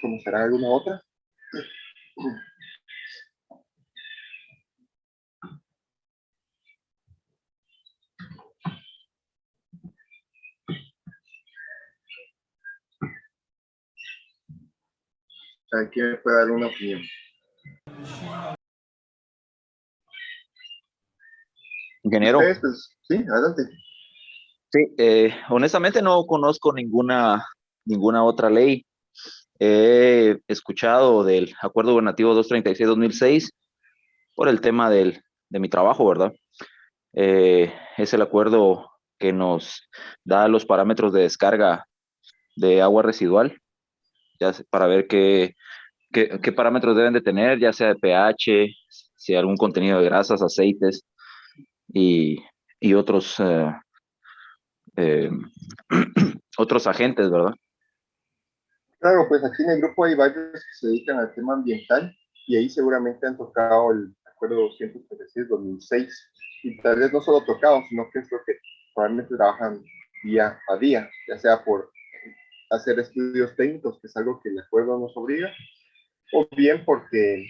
¿Conocerá alguna otra? ¿Quién me puede dar una opinión? Ingeniero. Ustedes, pues, sí, adelante. Sí, honestamente no conozco ninguna otra ley. He escuchado del Acuerdo Gubernativo 236-2006 por el tema de mi trabajo, ¿verdad? Es el acuerdo que nos da los parámetros de descarga de agua residual, para ver qué parámetros deben de tener, ya sea de pH, si hay algún contenido de grasas, aceites y otros, eh, otros agentes, ¿verdad? Claro, pues aquí en el grupo hay varios que se dedican al tema ambiental y ahí seguramente han tocado el acuerdo 236-2006 y tal vez no solo tocado, sino que es lo que probablemente trabajan día a día, ya sea por hacer estudios técnicos, que es algo que el acuerdo nos obliga, o bien porque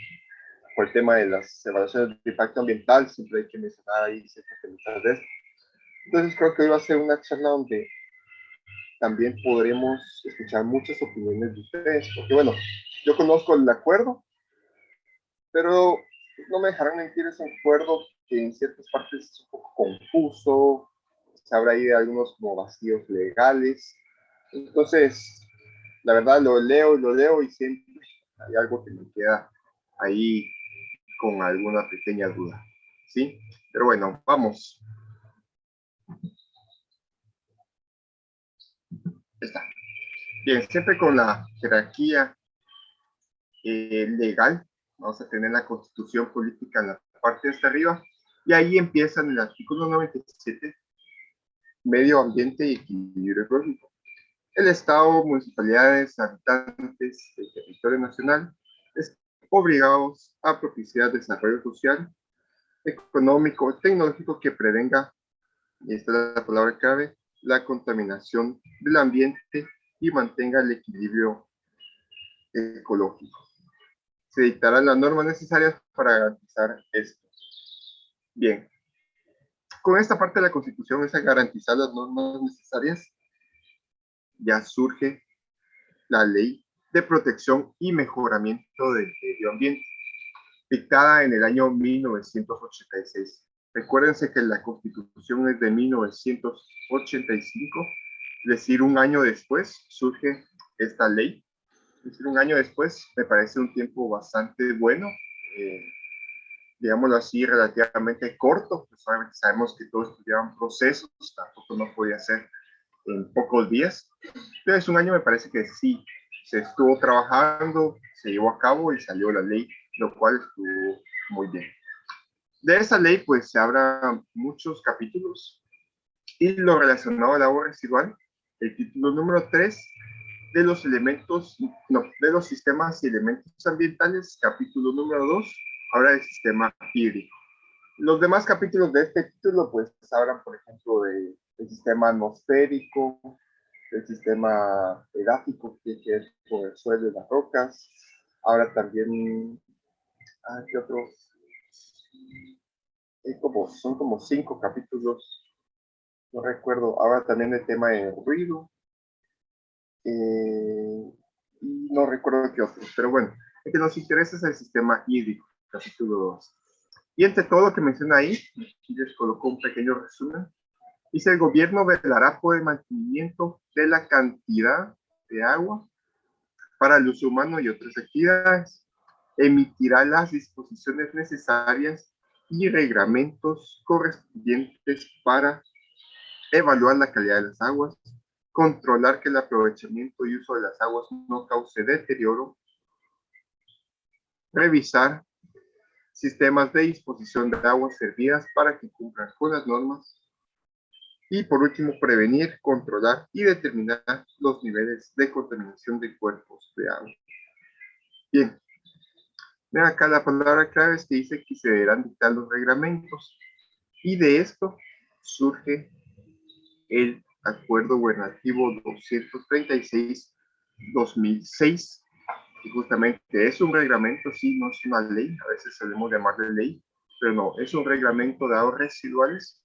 por el tema de las evaluaciones de impacto ambiental, siempre hay que mencionar ahí ciertas temas de esto. Entonces creo que hoy va a ser una charla donde también podremos escuchar muchas opiniones de ustedes, porque bueno, yo conozco el acuerdo, pero no me dejarán mentir, es un acuerdo que en ciertas partes es un poco confuso, se habrá ahí algunos como vacíos legales, entonces la verdad lo leo y siempre hay algo que me queda ahí con alguna pequeña duda, ¿sí? Pero bueno, vamos. Está. Bien, siempre con la jerarquía legal, vamos a tener la constitución política en la parte de hasta arriba, y ahí empieza en el artículo 97, medio ambiente y equilibrio ecológico. El Estado, municipalidades, habitantes del territorio nacional, están obligados a propiciar desarrollo social, económico, tecnológico que prevenga, y esta es la palabra clave, la contaminación del ambiente y mantenga el equilibrio ecológico. Se dictarán las normas necesarias para garantizar esto. Bien, con esta parte de la Constitución, esa garantizar las normas necesarias, ya surge la Ley de Protección y Mejoramiento del Medio Ambiente, dictada en el año 1986. Recuérdense que la Constitución es de 1985, es decir, un año después surge esta ley. Es decir, un año después me parece un tiempo bastante bueno, digámoslo así, relativamente corto, pues obviamente sabemos que todos estudiaban procesos, tampoco no podía ser en pocos días. Entonces, un año me parece que sí, se estuvo trabajando, se llevó a cabo y salió la ley, lo cual estuvo muy bien. De esa ley, pues se abran muchos capítulos y lo relacionado al agua residual, el título número 3 de los elementos, no, de los sistemas y elementos ambientales, capítulo número 2, habla del sistema hídrico. Los demás capítulos de este título, pues, hablan, por ejemplo, del sistema atmosférico, del sistema edáfico, que tiene que ver con el suelo y las rocas. Ahora también, ¿qué otros? Son como 5 capítulos, no recuerdo. Ahora también el tema de ruido, y no recuerdo qué otros, pero bueno, el que nos interesa es el sistema hídrico, capítulo 2. Y entre todo lo que menciona ahí, aquí les coloco un pequeño resumen. Dice: el gobierno velará por el mantenimiento de la cantidad de agua para el uso humano y otras actividades. Emitirá las disposiciones necesarias y reglamentos correspondientes para evaluar la calidad de las aguas, controlar que el aprovechamiento y uso de las aguas no cause deterioro, revisar sistemas de disposición de aguas servidas para que cumplan con las normas, y por último, prevenir, controlar y determinar los niveles de contaminación de cuerpos de agua. Bien, ven acá la palabra clave es que dice que se deberán dictar los reglamentos, y de esto surge el Acuerdo Gubernativo 236-2006, Y justamente es un reglamento, sí, no es una ley, a veces solemos llamarle ley, pero no, es un reglamento de aguas residuales,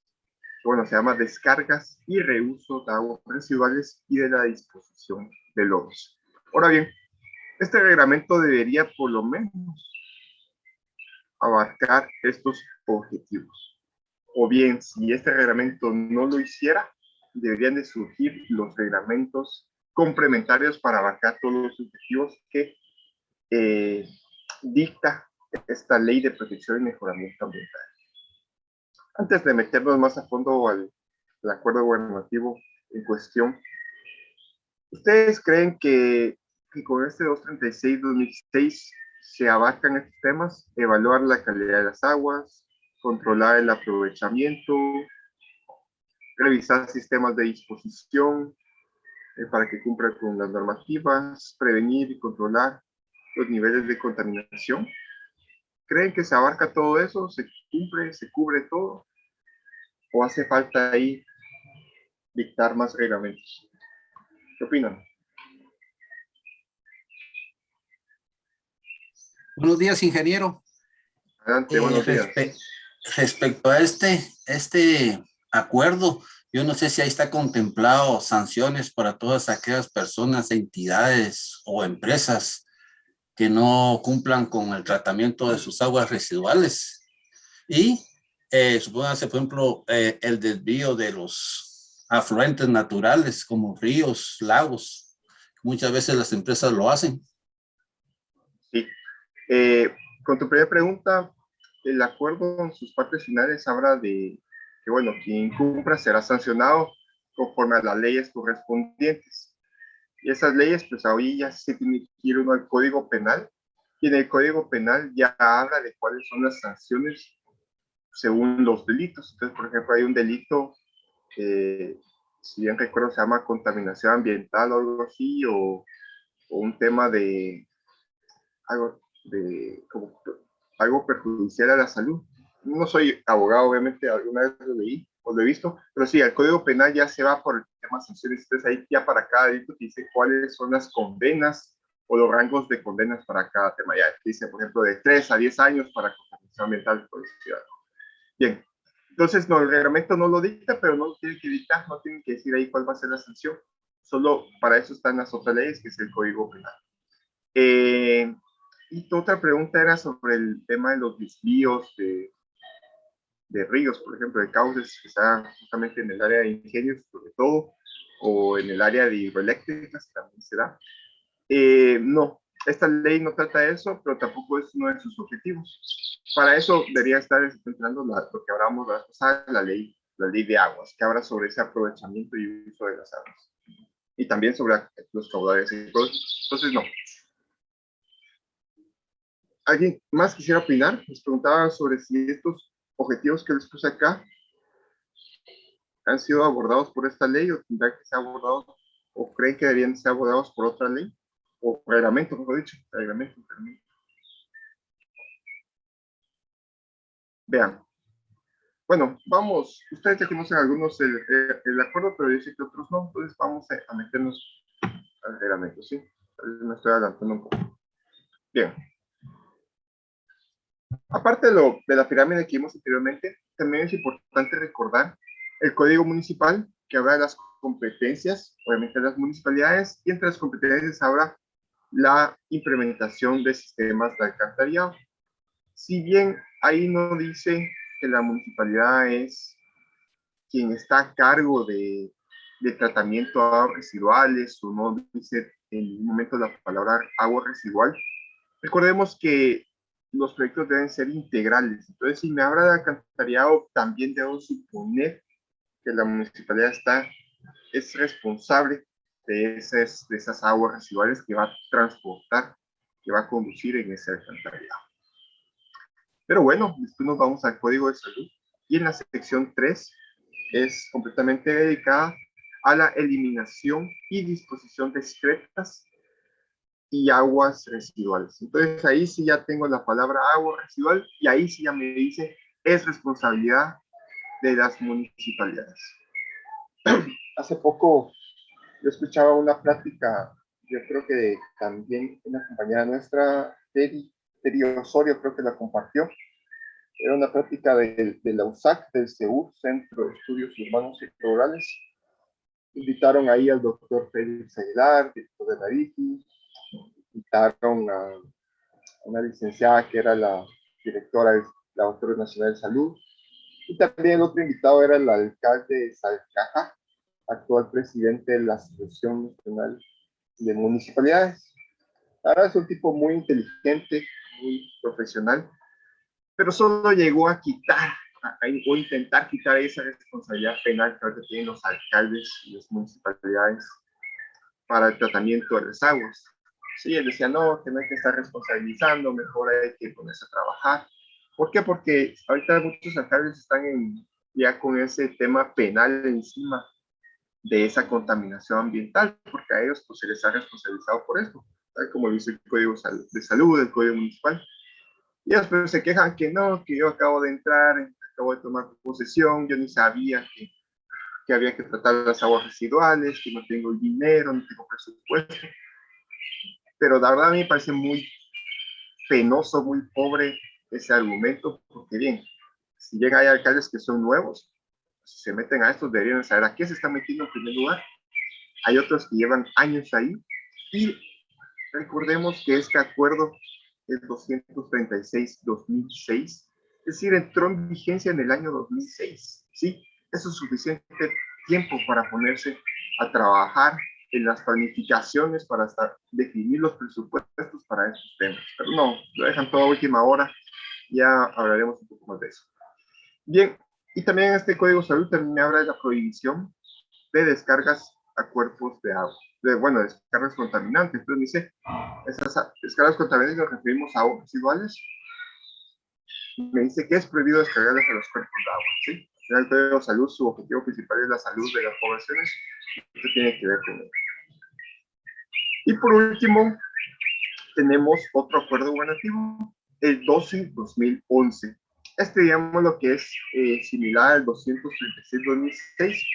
que bueno, se llama descargas y reuso de aguas residuales y de la disposición de lodos. Ahora bien, este reglamento debería por lo menos abarcar estos objetivos. O bien, si este reglamento no lo hiciera, deberían de surgir los reglamentos complementarios para abarcar todos los objetivos que dicta esta ley de protección y mejoramiento ambiental. Antes de meternos más a fondo al acuerdo gubernativo en cuestión, ¿ustedes creen que con este 236-2006 se abarcan estos temas? Evaluar la calidad de las aguas, controlar el aprovechamiento, revisar sistemas de disposición para que cumplan con las normativas, prevenir y controlar los niveles de contaminación. ¿Creen que se abarca todo eso? ¿Se cumple, se cubre todo? ¿O hace falta ahí dictar más reglamentos? ¿Qué opinan? Buenos días, ingeniero. Adelante, buenos días. Respecto a este acuerdo, yo no sé si ahí está contemplado sanciones para todas aquellas personas, entidades o empresas que no cumplan con el tratamiento de sus aguas residuales. Y supóngase, por ejemplo, el desvío de los afluentes naturales como ríos, lagos. Muchas veces las empresas lo hacen. Sí. Con tu primera pregunta, el acuerdo en sus partes finales habla de que, bueno, quien incumpla será sancionado conforme a las leyes correspondientes. Y esas leyes, pues hoy ya se tiene que ir uno al Código Penal, y en el Código Penal ya habla de cuáles son las sanciones según los delitos. Entonces, por ejemplo, hay un delito, si bien recuerdo, se llama contaminación ambiental o algo así, o un tema de algo, como, algo perjudicial a la salud. No soy abogado, obviamente, alguna vez lo leí o lo he visto, pero sí, el Código Penal ya se va por el tema de sanciones. Entonces, ahí ya para cada delito dice cuáles son las condenas o los rangos de condenas para cada tema. Ya dice, por ejemplo, de 3 a 10 años para contaminación ambiental, por decir algo. Bien, entonces no, el reglamento no lo dicta, pero no lo tiene que dictar, no tienen que decir ahí cuál va a ser la sanción. Solo para eso están las otras leyes, que es el Código Penal. Y tu otra pregunta era sobre el tema de los desvíos de ríos, por ejemplo, de cauces que están justamente en el área de ingenios, sobre todo, o en el área de hidroeléctricas, también se da. No, esta ley no trata de eso, pero tampoco es uno de sus objetivos. Para eso debería estar entrando lo que hablamos la pasada, la ley de aguas, que habla sobre ese aprovechamiento y uso de las aguas. Y también sobre los caudales. Entonces, no. ¿Alguien más quisiera opinar? Les preguntaba sobre si estos objetivos que les puse acá han sido abordados por esta ley o tendrán que ser abordados o creen que deberían ser abordados por otra ley o reglamento, mejor dicho, reglamento. Vean. Bueno, vamos, ustedes ya conocen algunos el acuerdo, pero yo sé que otros no, entonces vamos a meternos al reglamento, ¿sí? Me estoy adelantando un poco. Bien. Aparte de la pirámide que vimos anteriormente, también es importante recordar el Código Municipal, que habla de las competencias, obviamente de las municipalidades, y entre las competencias habrá la implementación de sistemas de alcantarillado. Si bien ahí no dice que la municipalidad es quien está a cargo de tratamiento de aguas residuales, o no dice en ningún momento la palabra agua residual, recordemos que los proyectos deben ser integrales. Entonces, si me habla de alcantarillado, también debo suponer que la municipalidad es responsable de esas aguas residuales que va a transportar, que va a conducir en ese alcantarillado. Pero bueno, después nos vamos al Código de Salud y en la sección 3 es completamente dedicada a la eliminación y disposición de excretas y aguas residuales. Entonces ahí sí ya tengo la palabra agua residual y ahí sí ya me dice es responsabilidad de las municipalidades. Hace poco yo escuchaba una plática yo creo que también una compañera nuestra, Teri Osorio, creo que la compartió. Era una práctica de la USAC, del CEU, Centro de Estudios Urbanos y Rurales. Invitaron ahí al doctor Félix Aguilar, director de la DIGI, invitaron a una licenciada que era la directora del Laboratorio Nacional de Salud, y también el otro invitado era el alcalde de Salcaja, actual presidente de la Asociación Nacional de Municipalidades. Ahora es un tipo muy inteligente, muy profesional, pero solo llegó a quitar o intentar quitar esa responsabilidad penal que ahora tienen los alcaldes y las municipalidades para el tratamiento de las aguas. Sí, él decía, no, que no hay que estar responsabilizando, mejor hay que ponerse a trabajar. ¿Por qué? Porque ahorita muchos alcaldes están ya con ese tema penal encima de esa contaminación ambiental, porque a ellos pues, se les ha responsabilizado por esto, tal como dice el Código de Salud, el Código Municipal. Y después se quejan que no, que yo acabo de entrar, acabo de tomar posesión, yo ni sabía que había que tratar las aguas residuales, que no tengo el dinero, no tengo presupuesto. Pero la verdad a mí me parece muy penoso, muy pobre ese argumento, porque bien, si llegan hay alcaldes que son nuevos, si se meten a estos deberían saber a qué se están metiendo en primer lugar. Hay otros que llevan años ahí, y recordemos que este acuerdo es 236-2006, es decir, entró en vigencia en el año 2006, ¿sí? Eso es suficiente tiempo para ponerse a trabajar en las planificaciones, para definir los presupuestos para estos temas. Pero no, lo dejan todo a última hora, ya hablaremos un poco más de eso. Bien, y también este Código de Salud también habla de la prohibición de descargas a cuerpos de agua, bueno, descargas contaminantes. Entonces dice, esas descargas contaminantes nos referimos a aguas residuales. Me dice que es prohibido descargarlas a los cuerpos de agua, ¿sí? El Código de Salud, su objetivo principal es la salud de las poblaciones. Esto tiene que ver con ello. Y por último, tenemos otro acuerdo gubernativo, el 12-2011. Digamos lo que es similar al 236-2006,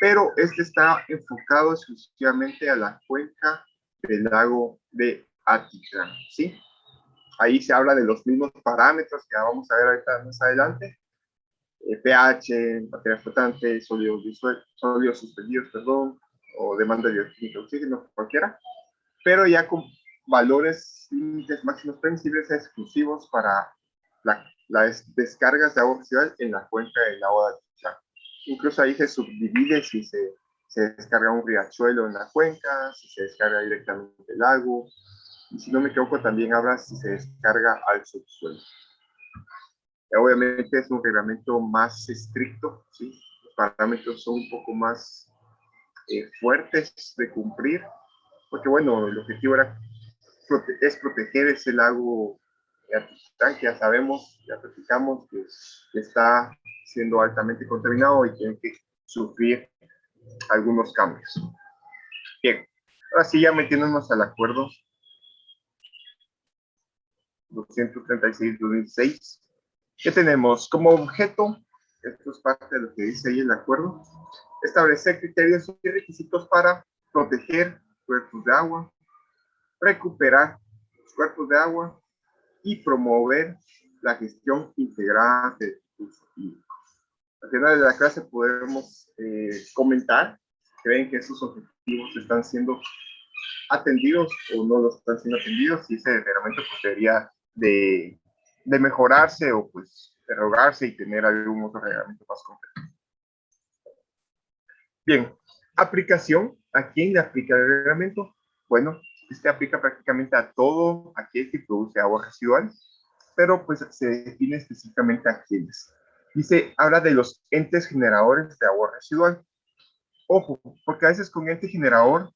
pero este está enfocado exclusivamente a la cuenca del lago de Atitlán, ¿sí? Ahí se habla de los mismos parámetros que vamos a ver ahorita más adelante, pH, materia flotante, sólidos suspendidos, perdón, o demanda de dióxido de oxígeno, cualquiera, pero ya con valores límites máximos permisibles exclusivos para las descargas de agua residual en la cuenca del lago de Atitlán. Incluso ahí se subdivide si se descarga un riachuelo en la cuenca, si se descarga directamente el lago, y si no me equivoco también habla si se descarga al subsuelo. Obviamente es un reglamento más estricto, ¿sí? Los parámetros son un poco más fuertes de cumplir, porque bueno, el objetivo es proteger ese lago Atitlán, que ya sabemos, ya platicamos, que está siendo altamente contaminado y tiene que sufrir algunos cambios. Bien, ahora sí, ya metiéndonos al acuerdo 236-2006, ¿qué tenemos? Como objeto, esto es parte de lo que dice ahí el acuerdo, establecer criterios y requisitos para proteger cuerpos de agua, recuperar los cuerpos de agua y promover la gestión integrada de recursos hídricos. Al final de la clase podemos comentar, creen que esos objetivos están siendo atendidos o no los están siendo atendidos, y ese reglamento pues debería de mejorarse o pues derogarse y tener algún otro reglamento más completo. Bien, aplicación. ¿A quién le aplica el reglamento? Bueno, este aplica prácticamente a todo aquel que produce agua residual, pero pues se define específicamente a quiénes. Dice, habla de los entes generadores de agua residual. Ojo, porque a veces con ente generador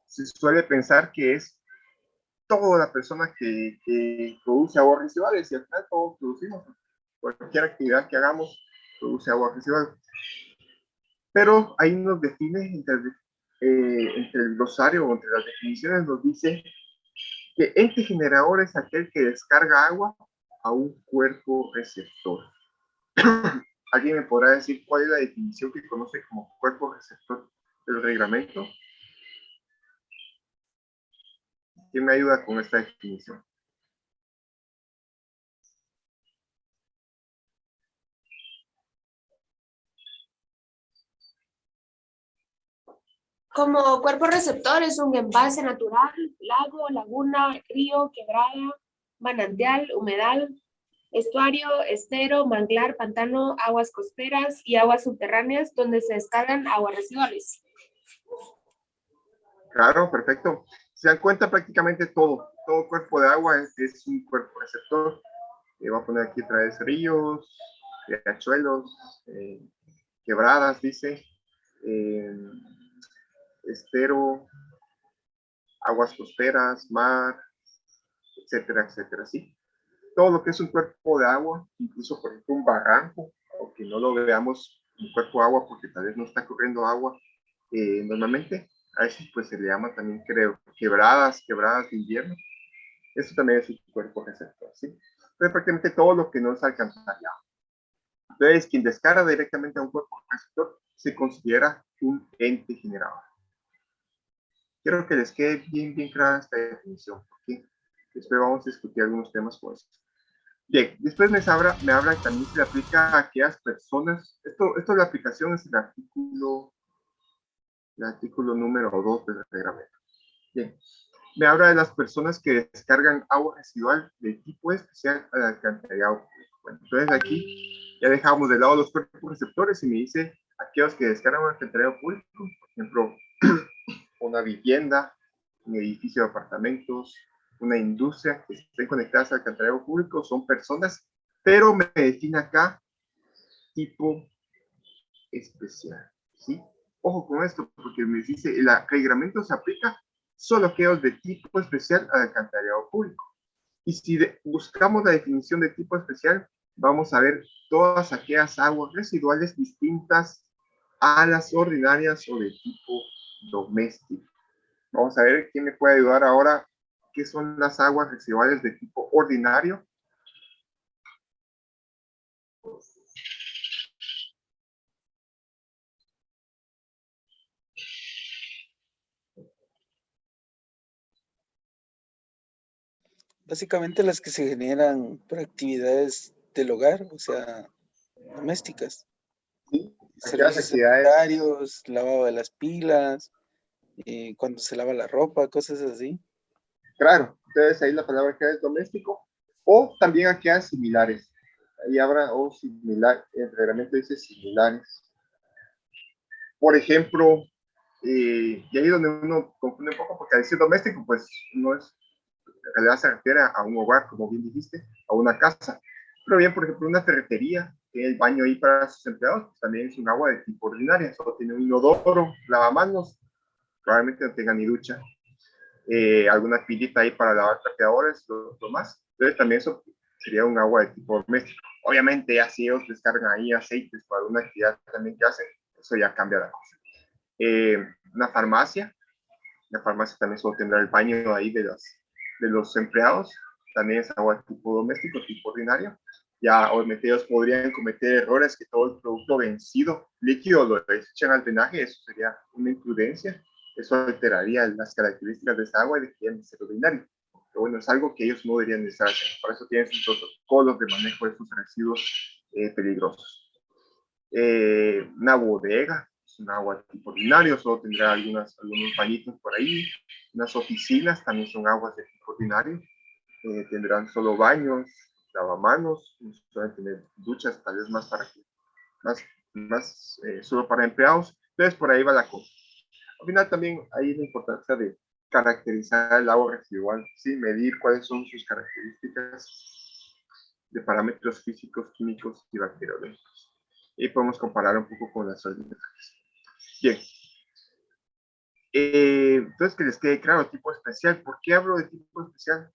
se suele pensar que es toda la persona que produce aguas residuales, y al final todos producimos. Cualquier actividad que hagamos produce agua residual. Pero ahí nos define entre el glosario o entre las definiciones, nos dice que ente generador es aquel que descarga agua a un cuerpo receptor. ¿Alguien me podrá decir cuál es la definición que conoce como cuerpo receptor del reglamento? ¿Quién me ayuda con esta definición? Como cuerpo receptor es un envase natural, lago, laguna, río, quebrada, manantial, humedal, estuario, estero, manglar, pantano, aguas costeras y aguas subterráneas donde se descargan aguas residuales. Claro, perfecto. Se dan cuenta prácticamente todo cuerpo de agua es un cuerpo receptor. Voy a poner aquí otra vez ríos, riachuelos, quebradas, dice, estero, aguas costeras, mar, etcétera, etcétera, ¿sí? Todo lo que es un cuerpo de agua, incluso por ejemplo un barranco, aunque no lo veamos un cuerpo de agua porque tal vez no está corriendo agua, normalmente a veces pues se le llama también quebradas de invierno. Eso también es un cuerpo receptor, ¿sí? Entonces prácticamente todo lo que no es alcantarillado. Entonces quien descarga directamente a un cuerpo receptor se considera un ente generador. Quiero que les quede bien clara esta definición, porque después vamos a discutir algunos temas con eso. Bien, después me habla también se le aplica a aquellas personas, esto de la aplicación es el artículo número 2 del reglamento. Bien, me habla de las personas que descargan agua residual de tipo especial al alcantarillado público. Bueno, entonces aquí ya dejamos de lado los cuerpos receptores y me dice aquellos que descargan un alcantarillado público, por ejemplo, una vivienda, un edificio de apartamentos, una industria que estén conectadas al alcantarillado público, son personas, pero me define acá tipo especial, ¿sí? Ojo con esto, porque me dice, el reglamento se aplica solo a aquellos de tipo especial al alcantarillado público. Y si buscamos la definición de tipo especial, vamos a ver todas aquellas aguas residuales distintas a las ordinarias o de tipo doméstico. Vamos a ver quién me puede ayudar ahora. ¿Qué son las aguas residuales de tipo ordinario? Básicamente las que se generan por actividades del hogar, o sea, domésticas. Sí, aquellas Servicios actividades. sanitarios, lavado de las pilas, cuando se lava la ropa, cosas así. Claro, entonces ahí la palabra que es doméstico, o también aquellas similares. Ahí habrá o similar, el reglamento dice similares. Por ejemplo, y ahí es donde uno confunde un poco, porque al decir doméstico, pues no es, en realidad se refiere a un hogar, como bien dijiste, a una casa. Pero bien, por ejemplo, una ferretería, tiene el baño ahí para sus empleados, pues también es un agua de tipo ordinaria, solo tiene un inodoro, lavamanos, probablemente no tenga ni ducha, alguna pilita ahí para lavar trapeadores, lo más. Entonces también eso sería un agua de tipo doméstico. Obviamente, ya si ellos descargan ahí aceites para una actividad también que hacen, eso ya cambia la cosa. Una farmacia, la farmacia también solo tendrá el baño ahí de los empleados, también es agua de tipo doméstico, tipo ordinario. Ya obviamente ellos podrían cometer errores que todo el producto vencido, líquido, lo desechan al drenaje, eso sería una imprudencia, eso alteraría las características de esa agua y dejarían de ser ordinario. Pero bueno, es algo que ellos no deberían de estar haciendo, por eso tienen sus protocolos de manejo de sus residuos peligrosos. Una bodega, es un agua tipo ordinario, solo tendrá algunos bañitos por ahí. Unas oficinas también son aguas de tipo ordinario, tendrán solo baños, lavamanos, suelen tener duchas tal vez más para solo para empleados. Entonces por ahí va la cosa. Al final también hay la importancia de caracterizar el agua residual, ¿sí? Medir cuáles son sus características de parámetros físicos, químicos y bacteriológicos. Y podemos comparar un poco con las ordinarias. Bien. Entonces, que les quede claro, tipo especial. ¿Por qué hablo de tipo especial?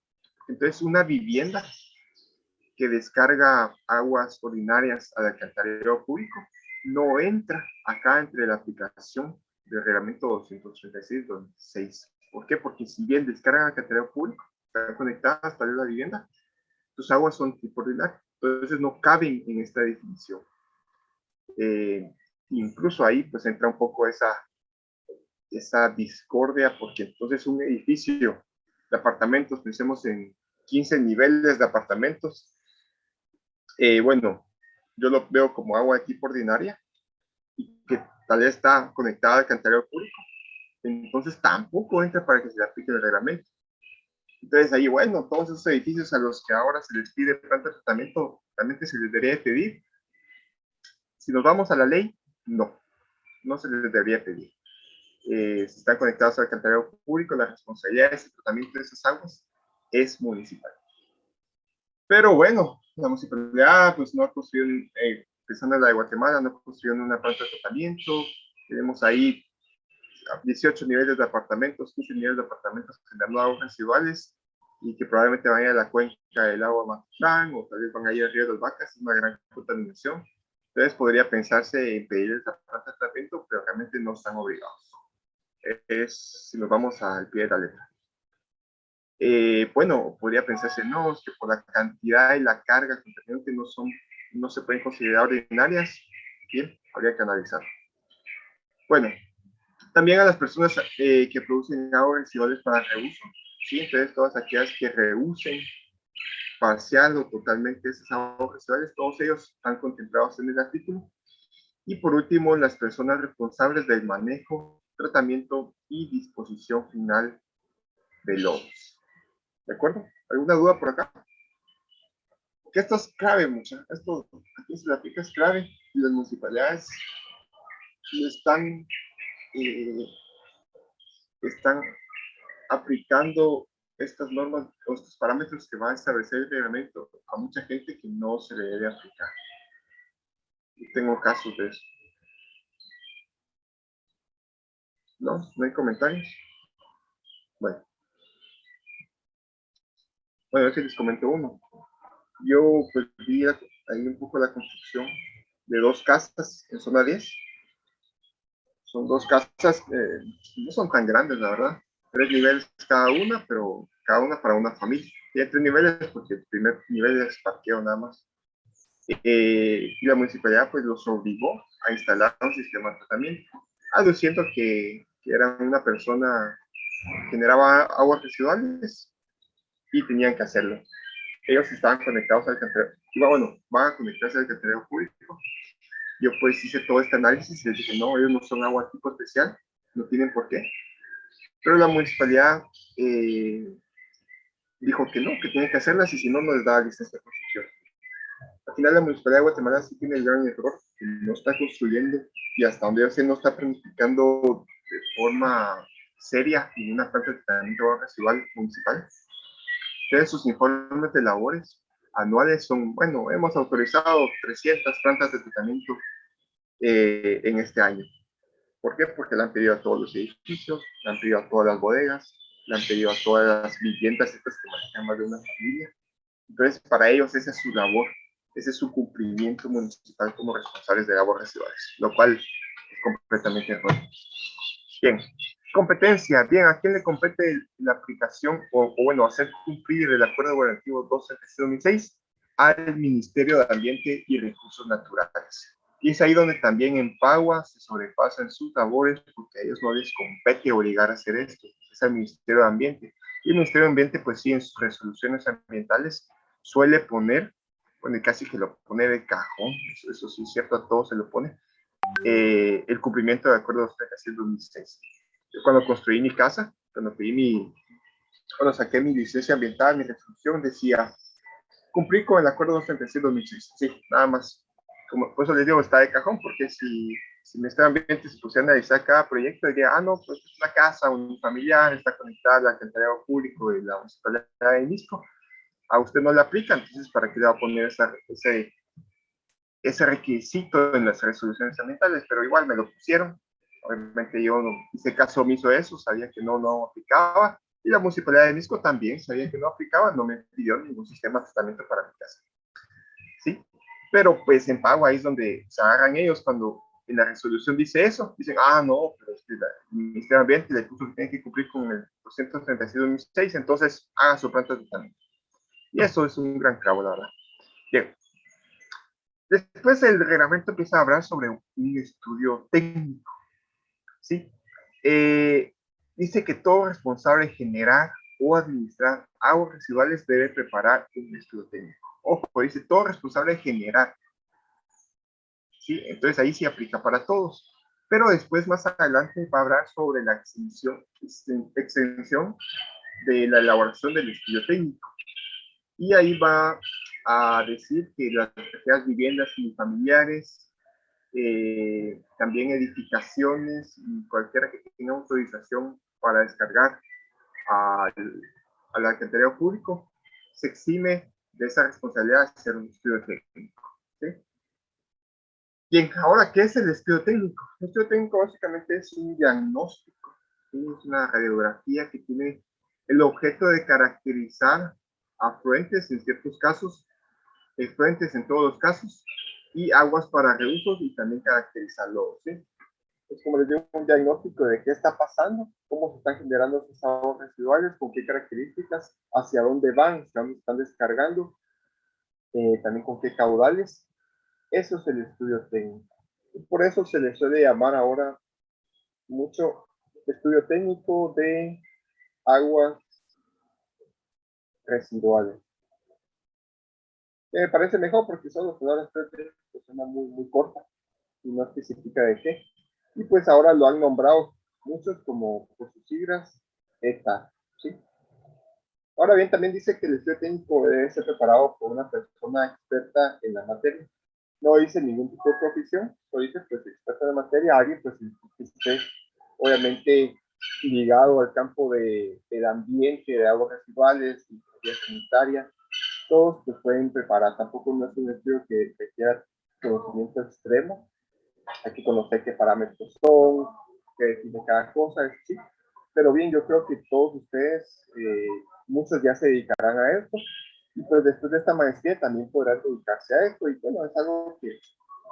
Entonces, una vivienda que descarga aguas ordinarias al alcantarillado público no entra acá entre la aplicación del reglamento 236-2006. ¿Por qué? Porque si bien descargan al alcantarillado público, están conectadas tal vez la vivienda, sus aguas son tipo ordinario. Entonces, no caben en esta definición. Incluso ahí pues entra un poco esa discordia, porque entonces un edificio de apartamentos, pensemos en 15 niveles de apartamentos. Bueno, yo lo veo como agua de tipo ordinaria y que tal vez está conectada al alcantarillado público. Entonces tampoco entra para que se le aplique el reglamento. Entonces ahí, bueno, todos esos edificios a los que ahora se les pide planta de tratamiento, realmente se les debería pedir. Si nos vamos a la ley, no se les debería pedir. Si están conectados al alcantarillado público, la responsabilidad de ese tratamiento de esas aguas es municipal. Pero bueno, la municipalidad pues no ha construido, pensando en la de Guatemala, no construyó una planta de tratamiento. Tenemos ahí 18 niveles de apartamentos, 15 niveles de apartamentos generando aguas residuales y que probablemente van a ir a la cuenca del agua Mazatlán o tal vez van a ir al río de las Vacas, es una gran contaminación. Entonces podría pensarse en pedir esa planta de tratamiento, pero realmente no están obligados. Si nos vamos al pie de la letra. Bueno, podría pensarse, no, es que por la cantidad y la carga contaminante no se pueden considerar ordinarias. Bien, habría que analizar. Bueno, también a las personas que producen aguas residuales para reuso, ¿sí? Entonces todas aquellas que reusen parcial o totalmente esas aguas residuales, todos ellos están contemplados en el artículo. Y por último, las personas responsables del manejo, tratamiento y disposición final de lodos. ¿De acuerdo? ¿Alguna duda por acá? Que esto es clave, mucha. Esto aquí se le aplica, es clave. Y las municipalidades están aplicando estas normas o estos parámetros que va a establecer el reglamento a mucha gente que no se le debe aplicar. Y tengo casos de eso. ¿No? ¿No hay comentarios? Bueno, a ver si les comento uno. Yo pues vi ahí un poco la construcción de 2 casas en zona 10. Son 2 casas, no son tan grandes, la verdad. 3 niveles cada una, pero cada una para una familia. Tiene 3 niveles porque el primer nivel es parqueo nada más. Y la municipalidad pues los obligó a instalar un sistema de tratamiento, aduciendo que era una persona que generaba aguas residuales y tenían que hacerlo. Ellos estaban conectados al alcantarillado, bueno, van a conectarse al alcantarillado público. Yo pues hice todo este análisis y les dije, no, ellos no son agua tipo especial, no tienen por qué. Pero la municipalidad dijo que no, que tienen que hacerlas y si no, no les daba licencia de construcción. Al final la municipalidad de Guatemala sí tiene el gran error, que no está construyendo y hasta donde yo sé no está planificando de forma seria ninguna planta de tratamiento residual municipal. Entonces sus informes de labores anuales son, bueno, hemos autorizado 300 plantas de tratamiento en este año. ¿Por qué? Porque le han pedido a todos los edificios, le han pedido a todas las bodegas, le han pedido a todas las viviendas estas que manejan más de una familia. Entonces, para ellos esa es su labor, ese es su cumplimiento municipal como responsables de aguas residuales, lo cual es completamente erróneo. Bien, competencia. Bien, ¿a quién le compete la aplicación o bueno, hacer cumplir el Acuerdo Gubernativo 276? Al Ministerio de Ambiente y Recursos Naturales. Y es ahí donde también en Pagua se sobrepasan sus labores porque a ellos no les compete obligar a hacer esto, es al Ministerio de Ambiente. Y el Ministerio de Ambiente, pues sí, en sus resoluciones ambientales suele poner, bueno, casi que lo pone de cajón, eso sí es cierto, a todos se lo pone, el cumplimiento del Acuerdo 236 2006. Yo cuando construí mi casa, cuando saqué mi licencia ambiental, mi resolución decía, cumplir con el Acuerdo 236 2006, sí, nada más. Como, por eso les digo, está de cajón, porque si el Ministerio de Ambiente se pusiera a analizar cada proyecto, diría, no, pues es una casa unifamiliar, está conectada al alcantarillado público de la municipalidad de Misco, a usted no le aplica, entonces ¿para qué le va a poner ese requisito en las resoluciones ambientales? Pero igual me lo pusieron. Obviamente yo no hice caso omiso de eso, sabía que no aplicaba, y la municipalidad de Misco también sabía que no aplicaba, no me pidió ningún sistema de tratamiento para mi casa. ¿Sí? Pero pues en Pagua ahí es donde se agarran ellos cuando en la resolución dice eso, dicen, no, pero es que el Ministerio de Ambiente le puso que tiene que cumplir con el 236-2006, entonces haga su planta de tratamiento. Y eso es un gran clavo, la verdad. Bien. Después el reglamento empieza a hablar sobre un estudio técnico. ¿Sí? Dice que todo responsable de generar o administrar aguas residuales debe preparar un estudio técnico. Ojo, dice todo responsable de generar. ¿Sí? Entonces ahí sí aplica para todos. Pero después, más adelante, va a hablar sobre la extensión de la elaboración del estudio técnico. Y ahí va a decir que las viviendas unifamiliares, también edificaciones y cualquiera que tenga autorización para descargar al alcantarillado público, se exime de esa responsabilidad de hacer un estudio técnico. ¿Sí? Bien, ahora, ¿qué es el estudio técnico? El estudio técnico básicamente es un diagnóstico, ¿sí? Es una radiografía que tiene el objeto de caracterizar afluentes en ciertos casos, efluentes en todos los casos, y aguas para reusos y también caracterizarlo, ¿sí? Es como les digo, un diagnóstico de qué está pasando, cómo se están generando esas aguas residuales, con qué características, hacia dónde van, hacia dónde están descargando, también con qué caudales. Eso es el estudio técnico. Y por eso se le suele llamar ahora mucho estudio técnico de aguas residuales. Me parece mejor porque son los palabras que suena muy corta y no especifica de qué. Y pues ahora lo han nombrado muchos como por sus siglas ETA, ¿sí? Ahora bien, también dice que el estudio técnico debe ser preparado por una persona experta en la materia. No dice ningún tipo de profesión, solo dice pues experta en la materia, alguien pues que esté obviamente ligado al campo del ambiente, de aguas residuales, de sanitaria. Todos pues pueden preparar, tampoco no es un estudio que requiera conocimiento extremo. Hay que conocer qué parámetros son, qué define cada cosa, ¿sí? Pero bien, yo creo que todos ustedes, muchos ya se dedicarán a esto, y pues después de esta maestría también podrán dedicarse a esto, y bueno, es algo que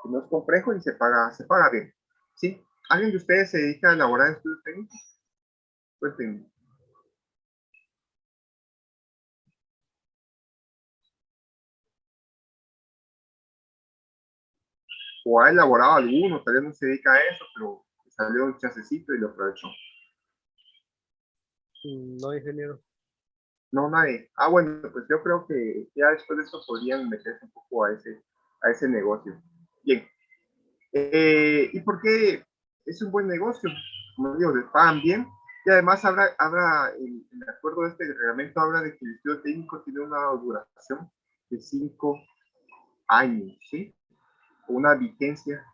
no es complejo y se paga bien, ¿sí? ¿Alguien de ustedes se dedica a elaborar estudios técnicos? Pues bien. O ha elaborado alguno, tal vez no se dedica a eso, pero salió un chasecito y lo aprovechó. No, ingeniero. No, nadie. Ah, bueno, pues yo creo que ya después de eso podrían meterse un poco a ese negocio. Bien. ¿Y por qué es un buen negocio? Como digo, les pagan bien. Y además habla el acuerdo de este reglamento habla de que el estudio técnico tiene una duración de 5 años, ¿sí? Una vigencia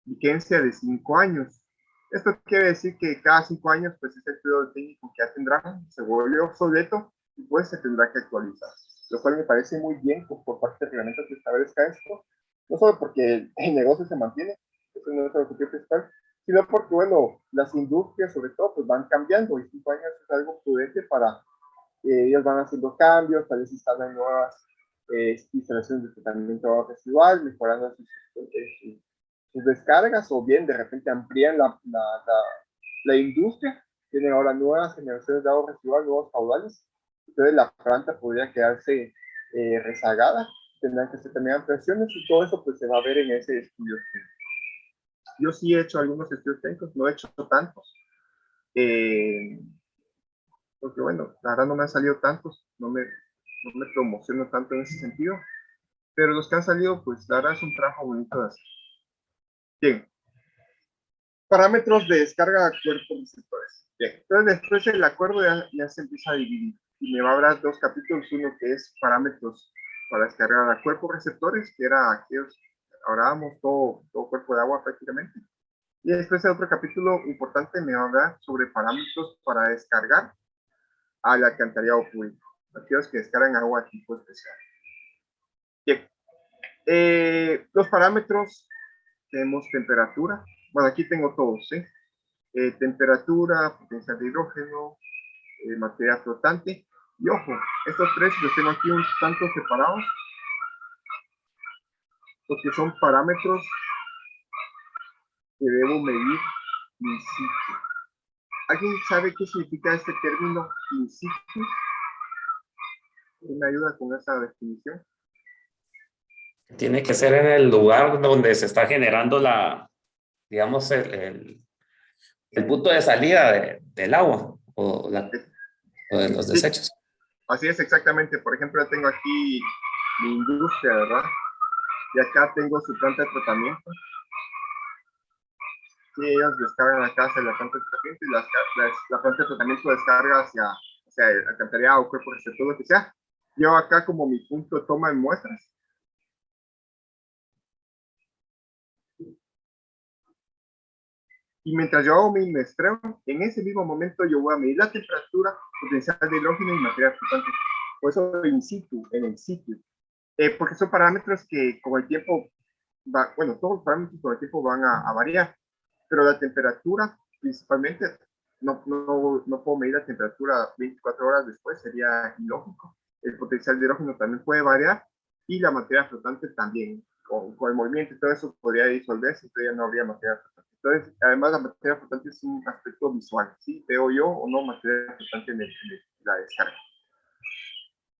de 5 años. Esto quiere decir que cada 5 años, pues ese estudio técnico que ya tendrán se vuelve obsoleto y pues se tendrá que actualizar. Lo cual me parece muy bien por parte del reglamento que establezca esto, no solo porque el negocio se mantiene, eso no es el objetivo principal, sino porque, bueno, las industrias sobre todo, pues van cambiando y 5 años es algo prudente para, ellos van haciendo cambios, tal vez instalan nuevas instalaciones de tratamiento de agua residual, mejorando sus descargas, o bien de repente amplían la industria, tienen ahora nuevas generaciones de agua residual, nuevos caudales, entonces la planta podría quedarse rezagada, tendrán que hacer también ampliaciones y todo eso pues se va a ver en ese estudio técnico. Yo sí he hecho algunos estudios técnicos, no he hecho tantos, porque bueno, la verdad no me han salido tantos, no me promociono tanto en ese sentido, pero los que han salido, pues la verdad es un trabajo bonito de hacer. Bien, parámetros de descarga de cuerpos receptores. Bien, entonces después el acuerdo ya se empieza a dividir y me va a hablar dos capítulos, uno que es parámetros para descargar a cuerpos receptores, que era aquellos, hablábamos todo cuerpo de agua prácticamente, y después el otro capítulo importante me va a hablar sobre parámetros para descargar al alcantarillado público, aquellos que descargan agua de tipo especial. Bien, los parámetros, tenemos temperatura, bueno, aquí tengo todos, ¿sí? Temperatura, potencial de hidrógeno, materia flotante, y ojo, estos tres los tengo aquí un tanto separados, porque son parámetros que debo medir in situ. ¿Alguien sabe qué significa este término in situ? ¿Me ayuda con esa definición? Tiene que ser en el lugar donde se está generando digamos, el punto de salida del agua. o, o de los Sí, desechos. así es exactamente. Por ejemplo, yo tengo aquí mi industria, ¿verdad? Y acá tengo su planta de tratamiento. Sí, ellos descargan acá hacia la planta de tratamiento y la planta de tratamiento descarga hacia el alcantarillado o cuerpo receptor, lo que sea. Yo acá como mi punto de toma de muestras. Y mientras yo hago mi muestreo, en ese mismo momento yo voy a medir la temperatura, potencial de hidrógeno y materia flotante. Por eso in situ, en el sitio. Porque son parámetros que con el tiempo, bueno, todos los parámetros con el tiempo van a variar, pero la temperatura principalmente, no puedo medir la temperatura 24 horas después, sería ilógico. El potencial de hidrógeno también puede variar y la materia flotante también. Con el movimiento y todo eso podría disolverse, entonces ya no habría materia flotante. Entonces, además la materia flotante es un aspecto visual, ¿sí? Veo yo o no materia flotante en la descarga.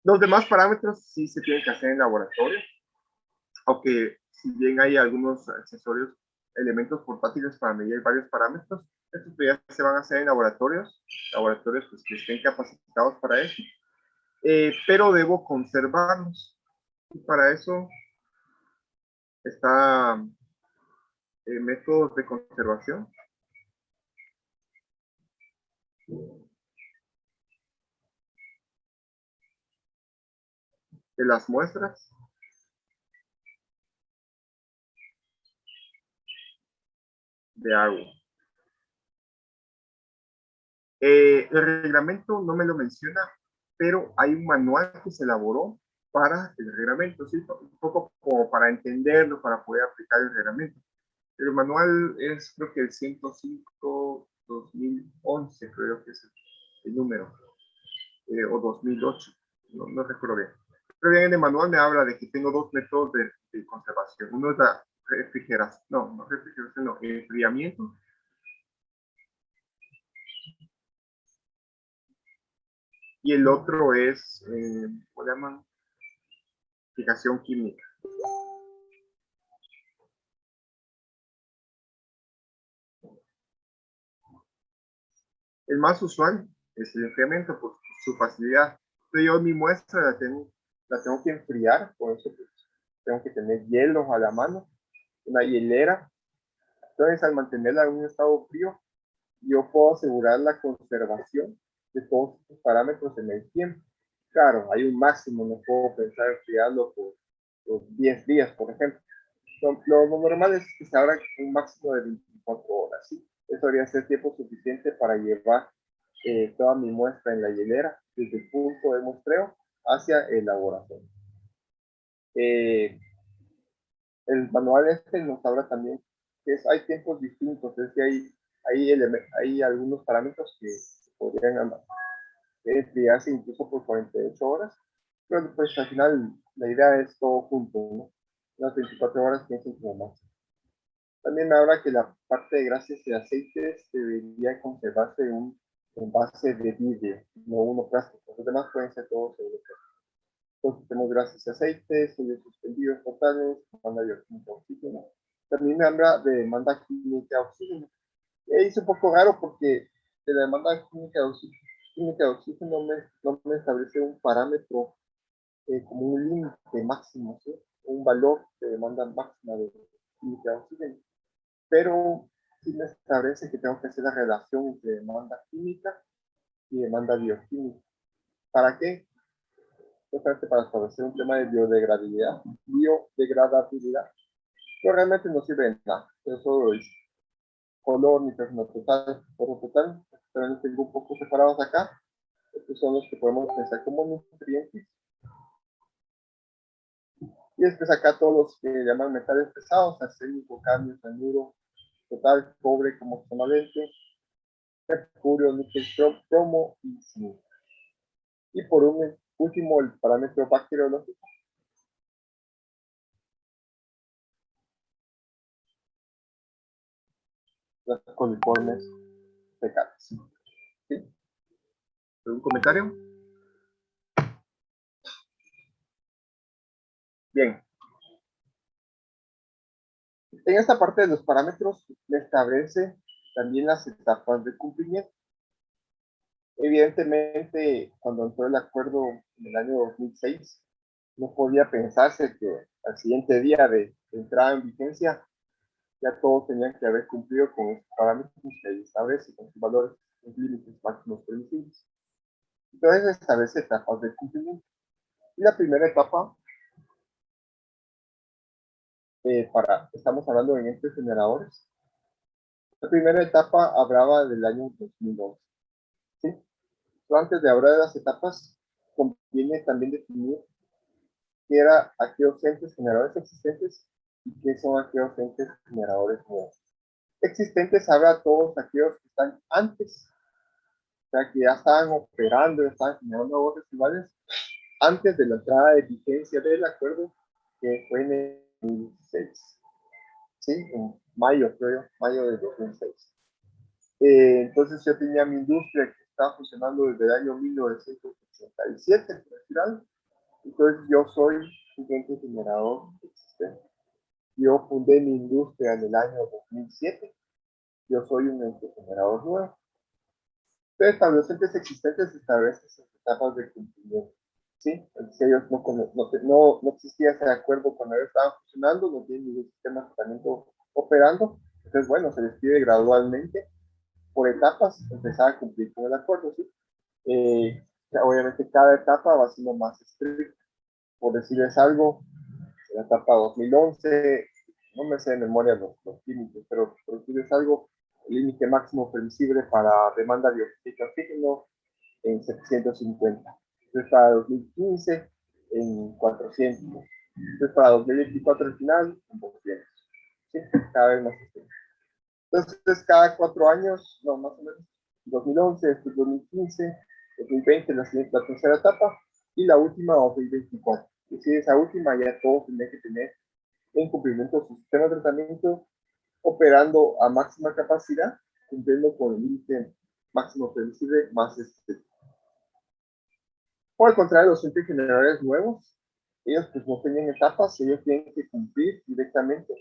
Los demás parámetros sí se tienen que hacer en laboratorio, aunque si bien hay algunos accesorios, elementos portátiles para medir varios parámetros, estos ya se van a hacer en laboratorios pues, que estén capacitados para eso, pero debo conservarlos. Y para eso está métodos de conservación. De las muestras. De agua. El reglamento no me lo menciona, pero hay un manual que se elaboró para el reglamento, ¿sí? Un poco como para entenderlo, para poder aplicar el reglamento. El manual es, creo que el 105-2011, creo que es el número, o 2008, no recuerdo bien. Pero bien, en el manual me habla de que tengo dos métodos de conservación. Uno es la refrigeración, no refrigeración, no, enfriamiento. Y el otro es, ¿cómo le llaman? Fijación química. El más usual es el enfriamiento por su facilidad. Entonces yo mi muestra la tengo que enfriar, por eso pues, tengo que tener hielo a la mano, una hielera. Entonces al mantenerla en un estado frío, yo puedo asegurar la conservación de todos estos parámetros en el tiempo. Claro, hay un máximo, no puedo pensar en enfriarlo por 10 días, por ejemplo. Lo normal es que se abra un máximo de 24 horas, ¿sí? Eso debería ser tiempo suficiente para llevar toda mi muestra en la hielera, desde el punto de muestreo hacia el laboratorio. El manual este nos habla también que hay tiempos distintos, es que hay algunos parámetros que podrían enfriarse incluso por 48 horas, pero pues al final la idea es todo junto, ¿no? Las 24 horas piensen como más. También me habla que la parte de grasas y aceites debería conservarse en un envase de vidrio, no uno plástico. Los demás pueden ser todos europeos. Entonces tenemos grasas y aceites, sellos suspendidos totales, demanda bioquímica de oxígeno. También me habla de demanda química de oxígeno. Es un poco raro porque de la demanda química de oxígeno no me establece un parámetro como un límite máximo, ¿sí? Un valor de demanda máxima de química de oxígeno. Pero sí me establece que tengo que hacer la relación entre demanda química y demanda bioquímica. ¿Para qué? Justamente para establecer un tema de biodegradabilidad. Pero realmente no sirve de nada. Eso es color, nitrógeno total, oro total. También tengo un poco separados acá. Estos son los que podemos pensar como nutrientes. Y después acá todos los que llaman metales pesados, arsénico, cadmio, cianuro, total, cobre como equivalente, mercurio, níquel, cromo y zinc. Y por último, el parámetro bacteriológico. Las coliformes fecales. ¿Sí? ¿Algún comentario? Bien. En esta parte de los parámetros me establece también las etapas de cumplimiento. Evidentemente, cuando entró el acuerdo en el año 2006, no podía pensarse que al siguiente día de entrada en vigencia ya todos tenían que haber cumplido con los parámetros que ahí establece, con sus valores, los límites máximos permisibles. Entonces establece etapas de cumplimiento. Y la primera etapa, estamos hablando de entes generadores. La primera etapa hablaba del año 2011. ¿Sí? Pero antes de hablar de las etapas, conviene también definir qué eran aquellos entes generadores existentes y qué son aquellos entes generadores nuevos. Existentes habla todos aquellos que están antes, o sea, que ya estaban operando, ya estaban generando nuevos residuales antes de la entrada de vigencia del acuerdo, que fue en el 2006. ¿Sí? En mayo, creo yo, mayo de 2006. Entonces yo tenía mi industria que estaba funcionando desde el año 1987, por decir algo. Entonces yo soy un ente generador existente. Yo fundé mi industria en el año 2007. Yo soy un ente generador nuevo. Entonces, para los entes existentes se establecen etapas de cumplimiento. ¿Sí? Entonces, ellos no existía ese acuerdo cuando ellos estaban funcionando, no tienen ningún sistema de tratamiento operando. Entonces, bueno, se les pide gradualmente, por etapas, empezar a cumplir con el acuerdo. ¿Sí? Obviamente, cada etapa va siendo más estricta. Por decirles algo, en la etapa 2011, no me sé de memoria los límites, pero por decirles algo, el límite máximo permisible para demanda de oxígeno en 750. Entonces para 2015 en 400. Entonces para 2024 al final en 200. ¿Sí? Cada vez más estricto. Entonces cada 4 años, no, más o menos, 2011, después 2015, 2020 la tercera etapa y la última 2024. Es decir, esa última ya todos tienen que tener en cumplimiento de su sistema de tratamiento operando a máxima capacidad, cumpliendo con el límite máximo permisible más estricto. Por el contrario, los entes generadores nuevos, ellos pues no tienen etapas, ellos tienen que cumplir directamente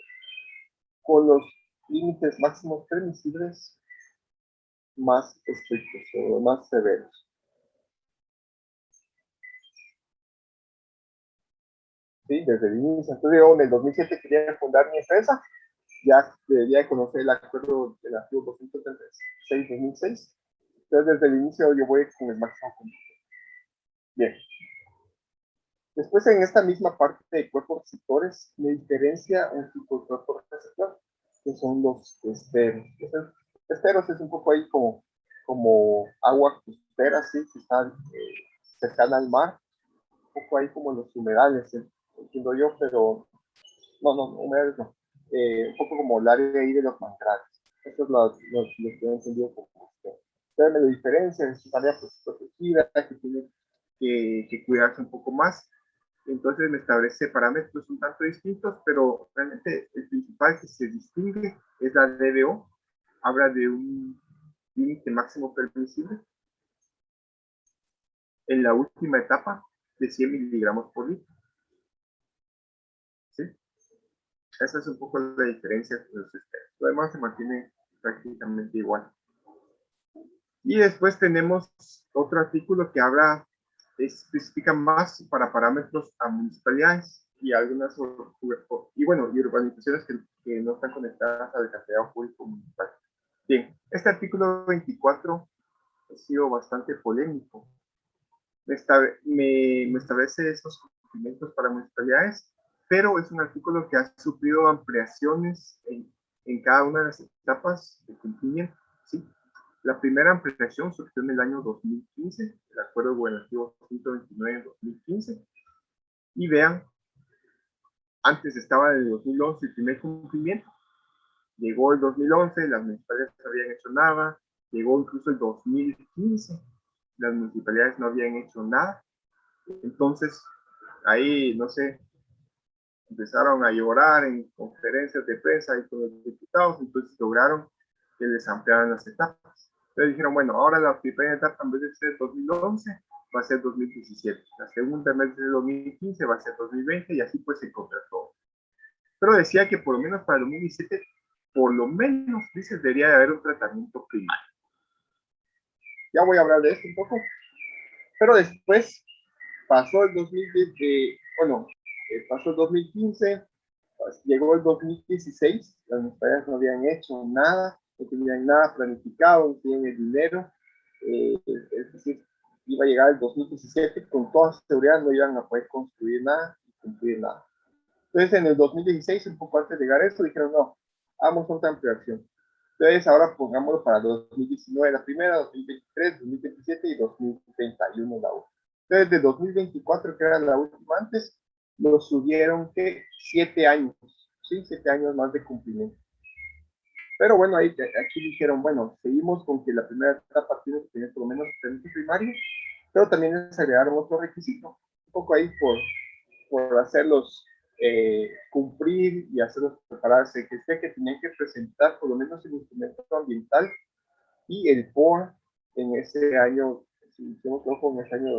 con los límites máximos permisibles más estrictos o más severos. ¿Sí? Desde el inicio. Entonces yo en el 2007 quería fundar mi empresa, ya debería conocer el acuerdo del artículo 236-2006. Entonces desde el inicio yo voy con el máximo cumplimiento. Bien. Después en esta misma parte de cuerpos receptores me diferencia un tipo de cuerpo receptor, que son los esteros. Los esteros es un poco ahí como agua costera, ¿sí? Que está cercana al mar, un poco ahí como los humedales, entiendo yo, pero no, humedales no. Un poco como el área ahí de los manglares. Eso es lo que he entendido como estero. Entonces me lo diferencia, es un área pues, protegida, que tiene que cuidarse un poco más. Entonces me establece parámetros un tanto distintos, pero realmente el principal que se distingue es la DBO. Habla de un límite máximo permisible en la última etapa de 100 miligramos por litro. ¿Sí? Esa es un poco la diferencia de los esteros. Lo demás se mantiene prácticamente igual. Y después tenemos otro artículo que habla, especifica más para parámetros a municipalidades y algunas y urbanizaciones que no están conectadas al alcantarillado público municipal. Bien, este artículo 24 ha sido bastante polémico. Me establece esos cumplimientos para municipalidades, pero es un artículo que ha sufrido ampliaciones en cada una de las etapas de cumplimiento. ¿Sí? La primera ampliación surgió en el año 2015, el Acuerdo Gubernativo 129 en 2015. Y vean, antes estaba en el 2011 el primer cumplimiento. Llegó el 2011, las municipalidades no habían hecho nada. Llegó incluso el 2015, las municipalidades no habían hecho nada. Entonces, ahí, no sé, empezaron a llorar en conferencias de prensa y con los diputados, entonces lograron que les ampliaran las etapas. Entonces dijeron, bueno, ahora la primera etapa en vez de ser 2011 va a ser 2017, la segunda en vez de ser 2015 va a ser 2020 y así pues se contrató. Pero decía que por lo menos para el 2017, por lo menos, dice, debería de haber un tratamiento primario. Ya voy a hablar de esto un poco. Pero después pasó el 2010, pasó el 2015, pues, llegó el 2016, las municipalidades no habían hecho nada, no tenían nada planificado, no tenían el dinero, es decir, iba a llegar el 2017, con toda seguridad no iban a poder construir nada y cumplir nada. Entonces en el 2016, un poco antes de llegar a eso, dijeron no, hagamos otra ampliación. Entonces ahora pongámoslo para 2019 la primera, 2023, 2027 y 2031 la última. Entonces de 2024, que era la última antes, lo subieron que 7 años, ¿sí? 7 años más de cumplimiento. Pero bueno, ahí aquí dijeron, bueno, seguimos con que la primera etapa tiene que tener por lo menos permiso primario, pero también les agregaron otro requisito, un poco ahí por hacerlos cumplir y hacerlos prepararse, que sé que tenían que presentar por lo menos el instrumento ambiental y el POA en ese año, si hicimos ojo, en ese año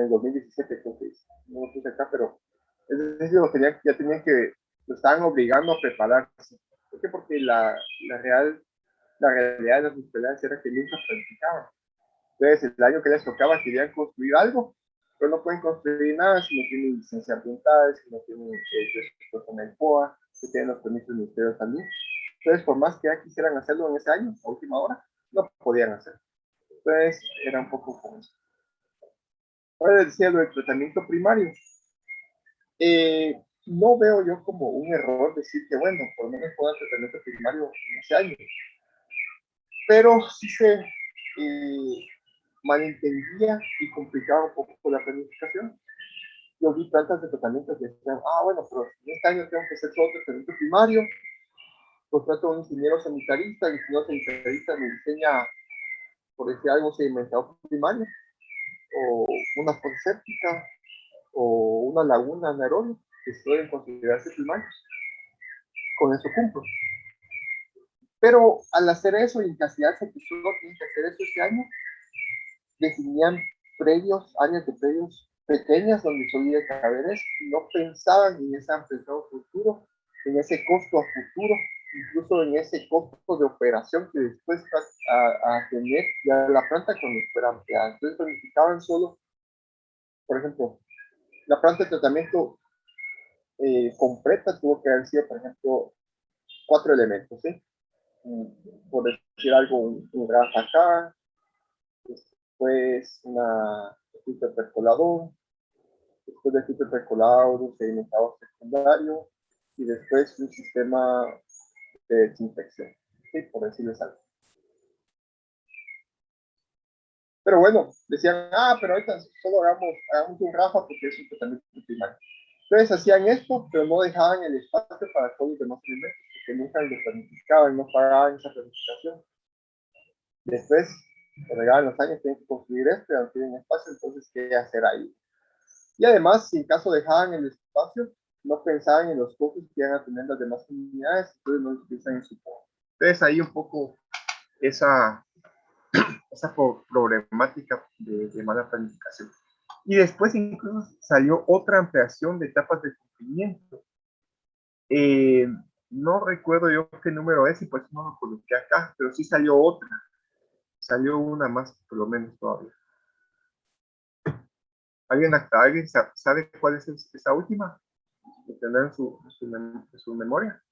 2017, creo que es, no lo puse acá, pero es decir, ya tenían que, lo estaban obligando a prepararse. ¿Por qué? Porque la realidad de las municipalidades era que nunca planificaban. Entonces, el año que les tocaba querían construir algo, pero no pueden construir nada si no tienen licencia ambiental, si no tienen presupuesto en el POA, si tienen los permisos del Ministerio de Salud. Entonces, por más que ya quisieran hacerlo en ese año, a última hora, no podían hacerlo. Entonces, era un poco como eso. Ahora les decía lo del tratamiento primario. No veo yo como un error decir que, bueno, por lo menos puedo hacer tratamiento primario en ese año. Pero sí se malentendía y complicaba un poco la planificación. Yo vi plantas de tratamiento que decían, bueno, pero en este año tengo que hacer todo el tratamiento primario, contrato a un ingeniero sanitarista, el ingeniero sanitarista me diseña, por decir algo, sedimentado primario, o una fosa séptica, o una laguna anaerobia, que pueden considerarse primarios. Con eso cumplo. Pero al hacer eso y encasillarse que solo tienen que hacer eso este año, definían predios, áreas de predios pequeñas donde solía caber eso, y no pensaban en ese ampliado futuro, en ese costo a futuro, incluso en ese costo de operación que después va a tener ya la planta cuando fuera ampliada. Entonces planificaban solo, por ejemplo, la planta de tratamiento completa tuvo que haber sido, por ejemplo, 4 elementos, ¿sí? Por decir algo, un gran acá, después una filtro percolador, después del filtro percolador, un sedimentador secundario y después un sistema de desinfección, ¿sí? Por decirles algo. Pero bueno, decían, pero ahorita solo hagamos un Rafa porque es un tratamiento primario. Entonces hacían esto, pero no dejaban el espacio para todos los demás elementos, porque nunca lo planificaban, no pagaban esa planificación. Después, cuando llegaban los años, tienen que construir esto, ya no tienen espacio, entonces, ¿qué hacer ahí? Y además, si en caso dejaban el espacio, no pensaban en los costos que iban a tener las demás comunidades, entonces no los piensan en su poder. Entonces, ahí un poco esa problemática de mala planificación. Y después incluso salió otra ampliación de etapas de cumplimiento. No recuerdo yo qué número es y por eso no lo coloqué acá, pero sí salió otra. Salió una más, por lo menos todavía. ¿Alguien sabe cuál es esa última? ¿Lo tendrá en su memoria?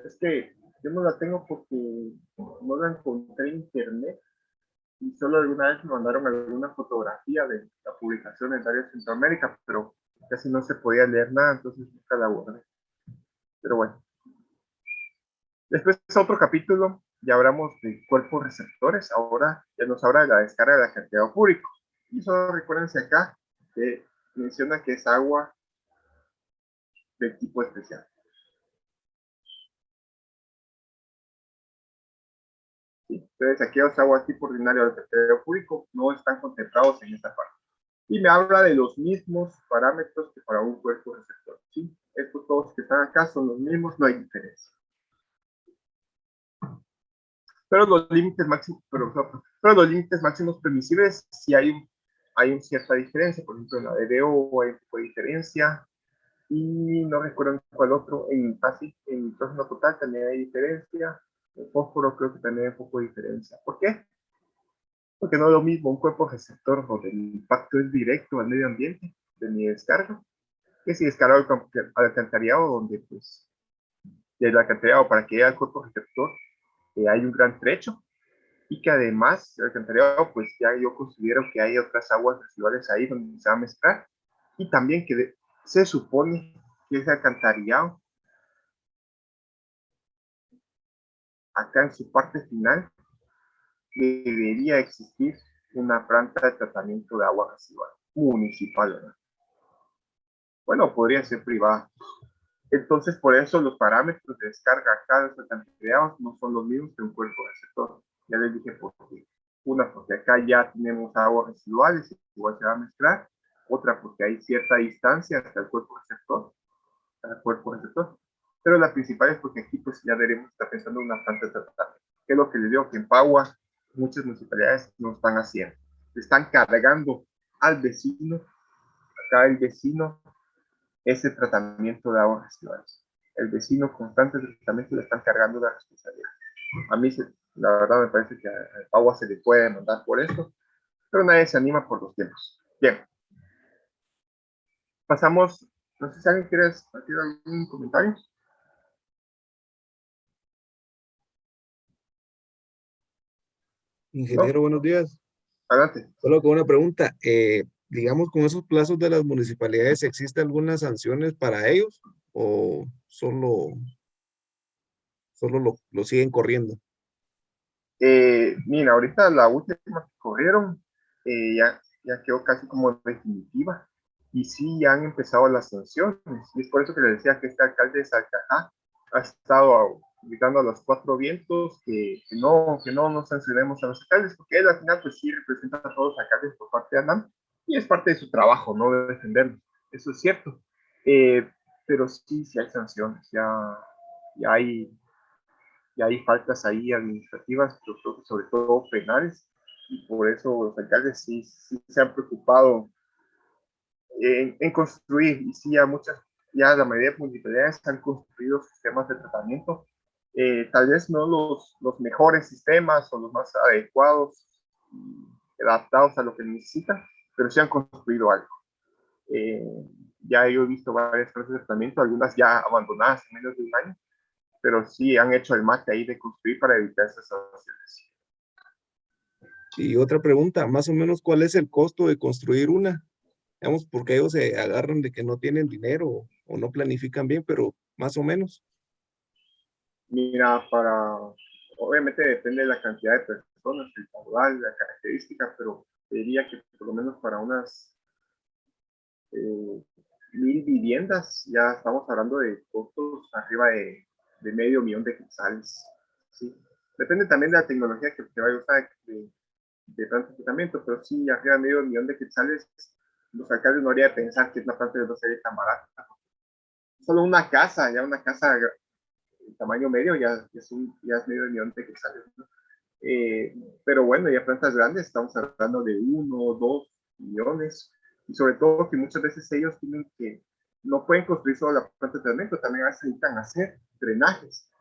Es que yo no la tengo porque no la encontré en internet y solo alguna vez me mandaron alguna fotografía de la publicación en área de Centroamérica, pero casi no se podía leer nada, entonces nunca la guardé. Pero bueno. Después otro capítulo, ya hablamos de cuerpos receptores, ahora ya nos habla de la descarga de alcantarillado público. Y solo recuérdense acá que menciona que es agua de tipo especial. ¿Sí? Entonces aquí los aguas tipo ordinario del alcantarillado público no están contemplados en esta parte. Y me habla de los mismos parámetros que para un cuerpo receptor. ¿Sí? Estos todos que están acá son los mismos, no hay diferencia. Pero los límites máximos permisibles sí hay una cierta diferencia. Por ejemplo, en la DBO hay un tipo de diferencia y no recuerdo en cuál otro. En nitrógeno total también hay diferencia. El fósforo creo que también hay un poco de diferencia. ¿Por qué? Porque no es lo mismo un cuerpo receptor donde el impacto es directo al medio ambiente de mi descarga, que si descargo al alcantarillado, donde pues del alcantarillado para que llegue al cuerpo receptor hay un gran trecho, y que además el alcantarillado, pues ya yo considero que hay otras aguas residuales ahí donde se va a mezclar, y también que se supone que ese alcantarillado, acá en su parte final, debería existir una planta de tratamiento de agua residual municipal, ¿verdad? Bueno, podría ser privada. Entonces, por eso los parámetros de descarga acá de los alcantarillados no son los mismos que un cuerpo receptor. Ya les dije por qué. Una, porque acá ya tenemos aguas residuales, igual se va a mezclar. Otra, porque hay cierta distancia hasta el cuerpo receptor. Pero la principal es porque aquí pues ya veremos, está pensando en una planta de tratamiento. Que es lo que les digo que en Pagua muchas municipalidades no están haciendo. Están cargando al vecino, acá el vecino, ese tratamiento de aguas residuales. El vecino constante de tratamiento le están cargando la responsabilidad. A mí, la verdad, me parece que a Agua se le puede demandar por esto, pero nadie se anima por los tiempos. Bien. Pasamos, no sé si alguien quiere hacer algún comentario. Ingeniero, ¿No? buenos días. Adelante. Solo con una pregunta. Digamos, con esos plazos de las municipalidades, ¿existe algunas sanciones para ellos o solo lo siguen corriendo? Mira, ahorita la última que corrieron ya quedó casi como definitiva y sí ya han empezado las sanciones. Y es por eso que le decía que este alcalde de Salcajá ha estado gritando a los cuatro vientos que no nos sancionemos a los alcaldes, porque él al final pues sí representa a todos los alcaldes por parte de ANAM y es parte de su trabajo, ¿no? De defenderlos. Eso es cierto. Pero sí, sí hay sanciones, ya hay faltas ahí administrativas, pero creo que sobre todo penales, y por eso los alcaldes sí se han preocupado en construir, y sí ya la mayoría de municipalidades han construido sistemas de tratamiento, tal vez no los mejores sistemas o los más adecuados, adaptados a lo que necesitan, pero sí han construido algo. Eh, ya yo he visto varias clases de tratamiento, algunas ya abandonadas en menos de un año, pero sí han hecho el mate ahí de construir para evitar esas sanciones. Y otra pregunta, más o menos, ¿cuál es el costo de construir una? Digamos, porque ellos se agarran de que no tienen dinero o no planifican bien, pero más o menos. Mira, obviamente depende de la cantidad de personas, el caudal, la característica, pero diría que por lo menos para unas 1000 viviendas ya estamos hablando de costos arriba de $500,000 de quetzales. ¿Sí? Depende también de la tecnología que vaya a usar de tratamiento, pero sí, arriba de $500,000 de quetzales, los alcaldes no harían pensar que es una planta de no ser tan barata. Solo una casa, ya una casa de tamaño medio, ya es $500,000 de quetzales, ¿no? Pero bueno, ya plantas grandes, estamos hablando de 1 o 2 millones, y sobre todo que muchas veces ellos no pueden construir solo la planta de tratamiento, también necesitan hacer drenajes,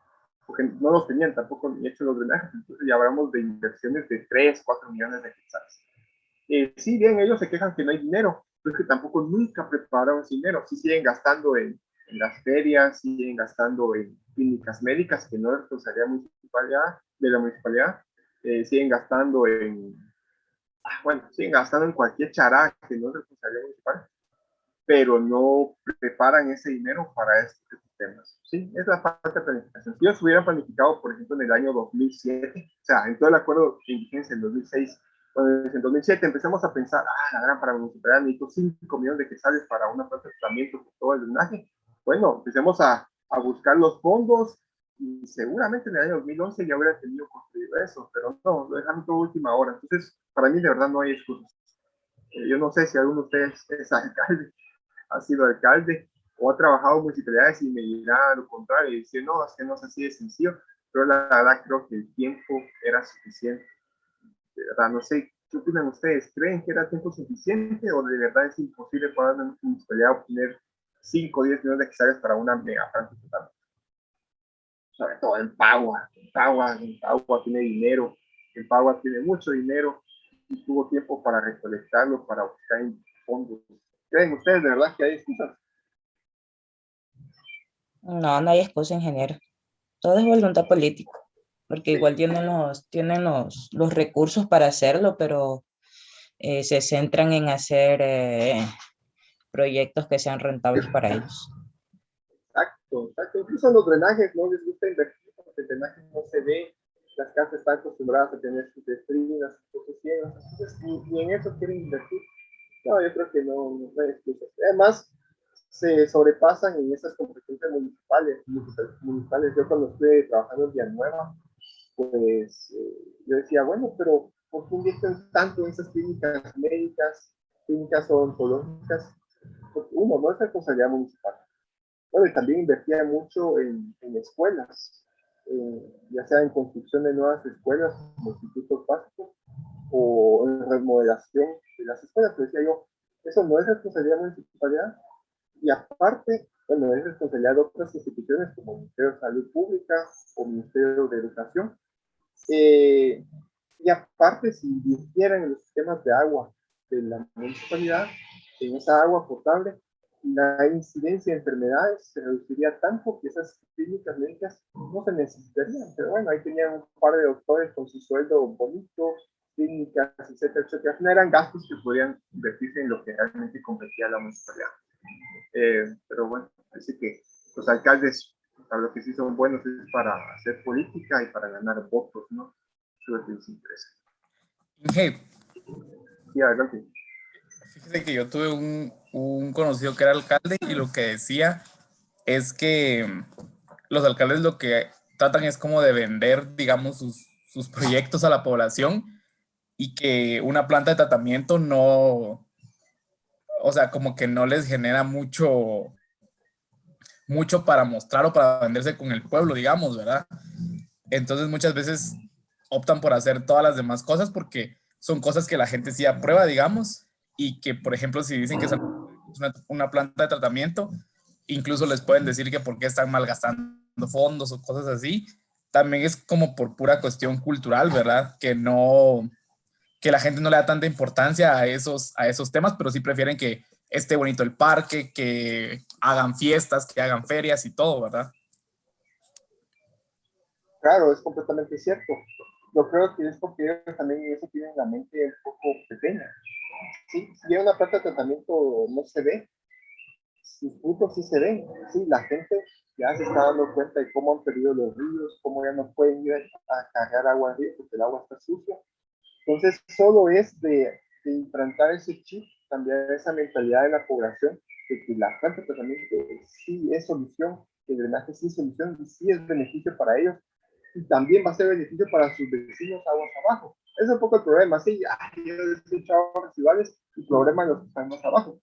porque no los tenían tampoco ni hecho los drenajes, entonces ya hablamos de inversiones de 3, 4 millones de quetzales. Sí, bien, ellos se quejan que no hay dinero, pero es que tampoco nunca prepararon ese dinero, sí siguen gastando en las ferias, siguen gastando en clínicas médicas, que no es responsabilidad de la municipalidad, siguen gastando siguen gastando en cualquier chará que no es responsabilidad municipal, pero no preparan ese dinero para estos temas. Sí, es la falta de planificación. Si ellos hubieran planificado, por ejemplo, en el año 2007, o sea, en todo el acuerdo de vigencia en 2006, pues en 2007 empezamos a pensar, la gran para municipalidad necesito 5 millones de quetzales para una planta de tratamiento por todo el drenaje. Bueno, empecemos a buscar los fondos y seguramente en el año 2011 ya hubiera tenido construido eso, pero no, lo dejaron todo última hora. Entonces, para mí de verdad no hay excusas. Yo no sé si alguno de ustedes es alcalde, ha sido alcalde o ha trabajado en municipalidades y me dirá lo contrario y dice, no, es que no es así de sencillo, pero la verdad creo que el tiempo era suficiente. De verdad, no sé, ¿qué opinan ustedes? ¿Creen que era tiempo suficiente o de verdad es imposible para una municipalidad obtener 5 o 10 millones de quetzales para una mega planta total? sobre todo en Pagua. En Pagua tiene dinero, en Pagua tiene mucho dinero y tuvo tiempo para recolectarlo, para buscar fondos. ¿Creen ustedes de verdad que hay excusas? No, no hay excusa, ingeniero. Todo es voluntad política, porque Sí, igual tienen los recursos para hacerlo, pero se centran en hacer proyectos que sean rentables para ellos. exacto, exacto. Incluso los drenajes no les gusta invertir porque el drenaje no se ve. Las casas están acostumbradas a tener sus letrinas, sus cielos, entonces ni en eso quieren invertir. No, yo creo que no hay excusas. Además, se sobrepasan en esas competencias municipales. Yo cuando estuve trabajando en Villanueva, pues yo decía, bueno, pero ¿por qué invierten tanto en esas clínicas médicas, clínicas odontológicas? Porque uno, no es responsabilidad municipal. Bueno, y también invertía mucho en escuelas, ya sea en construcción de nuevas escuelas como institutos básicos o en remodelación de las escuelas. Pero decía yo, eso no es responsabilidad municipal. Y aparte, bueno, es responsabilidad de otras instituciones como el Ministerio de Salud Pública o Ministerio de Educación. Y aparte, si invirtieran en los sistemas de agua de la municipalidad, en esa agua potable, la incidencia de enfermedades se reduciría tanto que esas clínicas médicas no se necesitarían. Pero bueno, ahí tenían un par de doctores con su sueldo bonito, clínicas, etcétera, etcétera. No eran gastos que podían invertirse en lo que realmente competía la municipalidad. Pero bueno, así que los alcaldes, para lo que sí son buenos es para hacer política y para ganar votos, ¿no? Eso es lo que les interesa. Inge, Sí, adelante. fíjese que yo tuve un conocido que era alcalde y lo que decía es que los alcaldes lo que tratan es como de vender, digamos, sus proyectos a la población y que una planta de tratamiento no, o sea, como que no les genera mucho para mostrar o para venderse con el pueblo, digamos, ¿verdad? Entonces muchas veces optan por hacer todas las demás cosas porque son cosas que la gente sí aprueba, digamos, y que, por ejemplo, si dicen que es una planta de tratamiento, incluso les pueden decir que por qué están malgastando fondos o cosas así. También es como por pura cuestión cultural, ¿verdad? Que la gente no le da tanta importancia a esos temas, pero sí prefieren que esté bonito el parque, que hagan fiestas, que hagan ferias y todo, ¿verdad? Claro, es completamente cierto. Yo creo que es porque ellos también eso tienen la mente un poco pequeña. Sí, si una planta de tratamiento no se ve, sus frutos sí se ven. Sí, la gente ya se está dando cuenta de cómo han perdido los ríos, cómo ya no pueden ir a cargar agua al río porque el agua está sucia. Entonces, solo es de implantar ese chip, cambiar esa mentalidad de la población, de que la planta de tratamiento sí es solución, que el drenaje sí es solución y sí es beneficio para ellos, y también va a ser beneficio para sus vecinos aguas abajo. Ese es un poco el problema, sí, yo he escuchado aguas residuales y problema en los que están más abajo.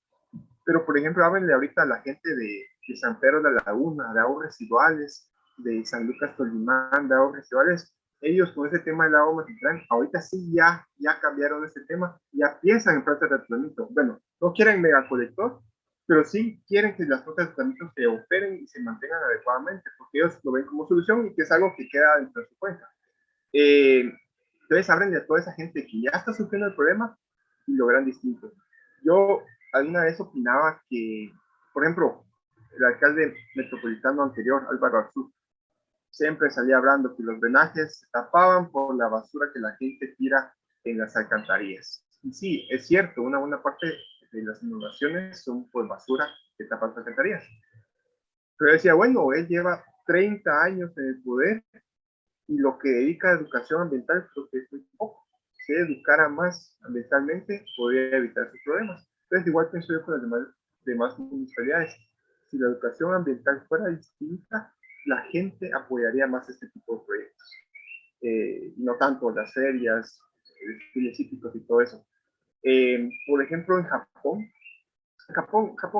Pero, por ejemplo, háblenle ahorita a la gente de San Pedro de la Laguna, de aguas residuales, de San Lucas Tolimán, de aguas residuales. Ellos con ese tema del agua Matitlán, ahorita sí ya cambiaron ese tema, ya piensan en plantas de tratamiento. Bueno, no quieren megacolector, pero sí quieren que las plantas de tratamiento se operen y se mantengan adecuadamente, porque ellos lo ven como solución y que es algo que queda dentro de su cuenta. Entonces, háblenle a toda esa gente que ya está sufriendo el problema y lo verán distinto. Yo alguna vez opinaba que, por ejemplo, el alcalde metropolitano anterior, Álvaro Arzú, siempre salía hablando que los drenajes se tapaban por la basura que la gente tira en las alcantarillas. Y sí, es cierto, una buena parte de las inundaciones son por basura que tapan las alcantarillas. Pero decía, bueno, él lleva 30 años en el poder y lo que dedica a educación ambiental creo que es muy poco. Si educara más ambientalmente, podría evitar sus problemas. Entonces, igual pienso yo con las demás municipalidades. Si la educación ambiental fuera distinta, la gente apoyaría más este tipo de proyectos. No tanto las ferias, desfiles hípicos y todo eso. Por ejemplo, en Japón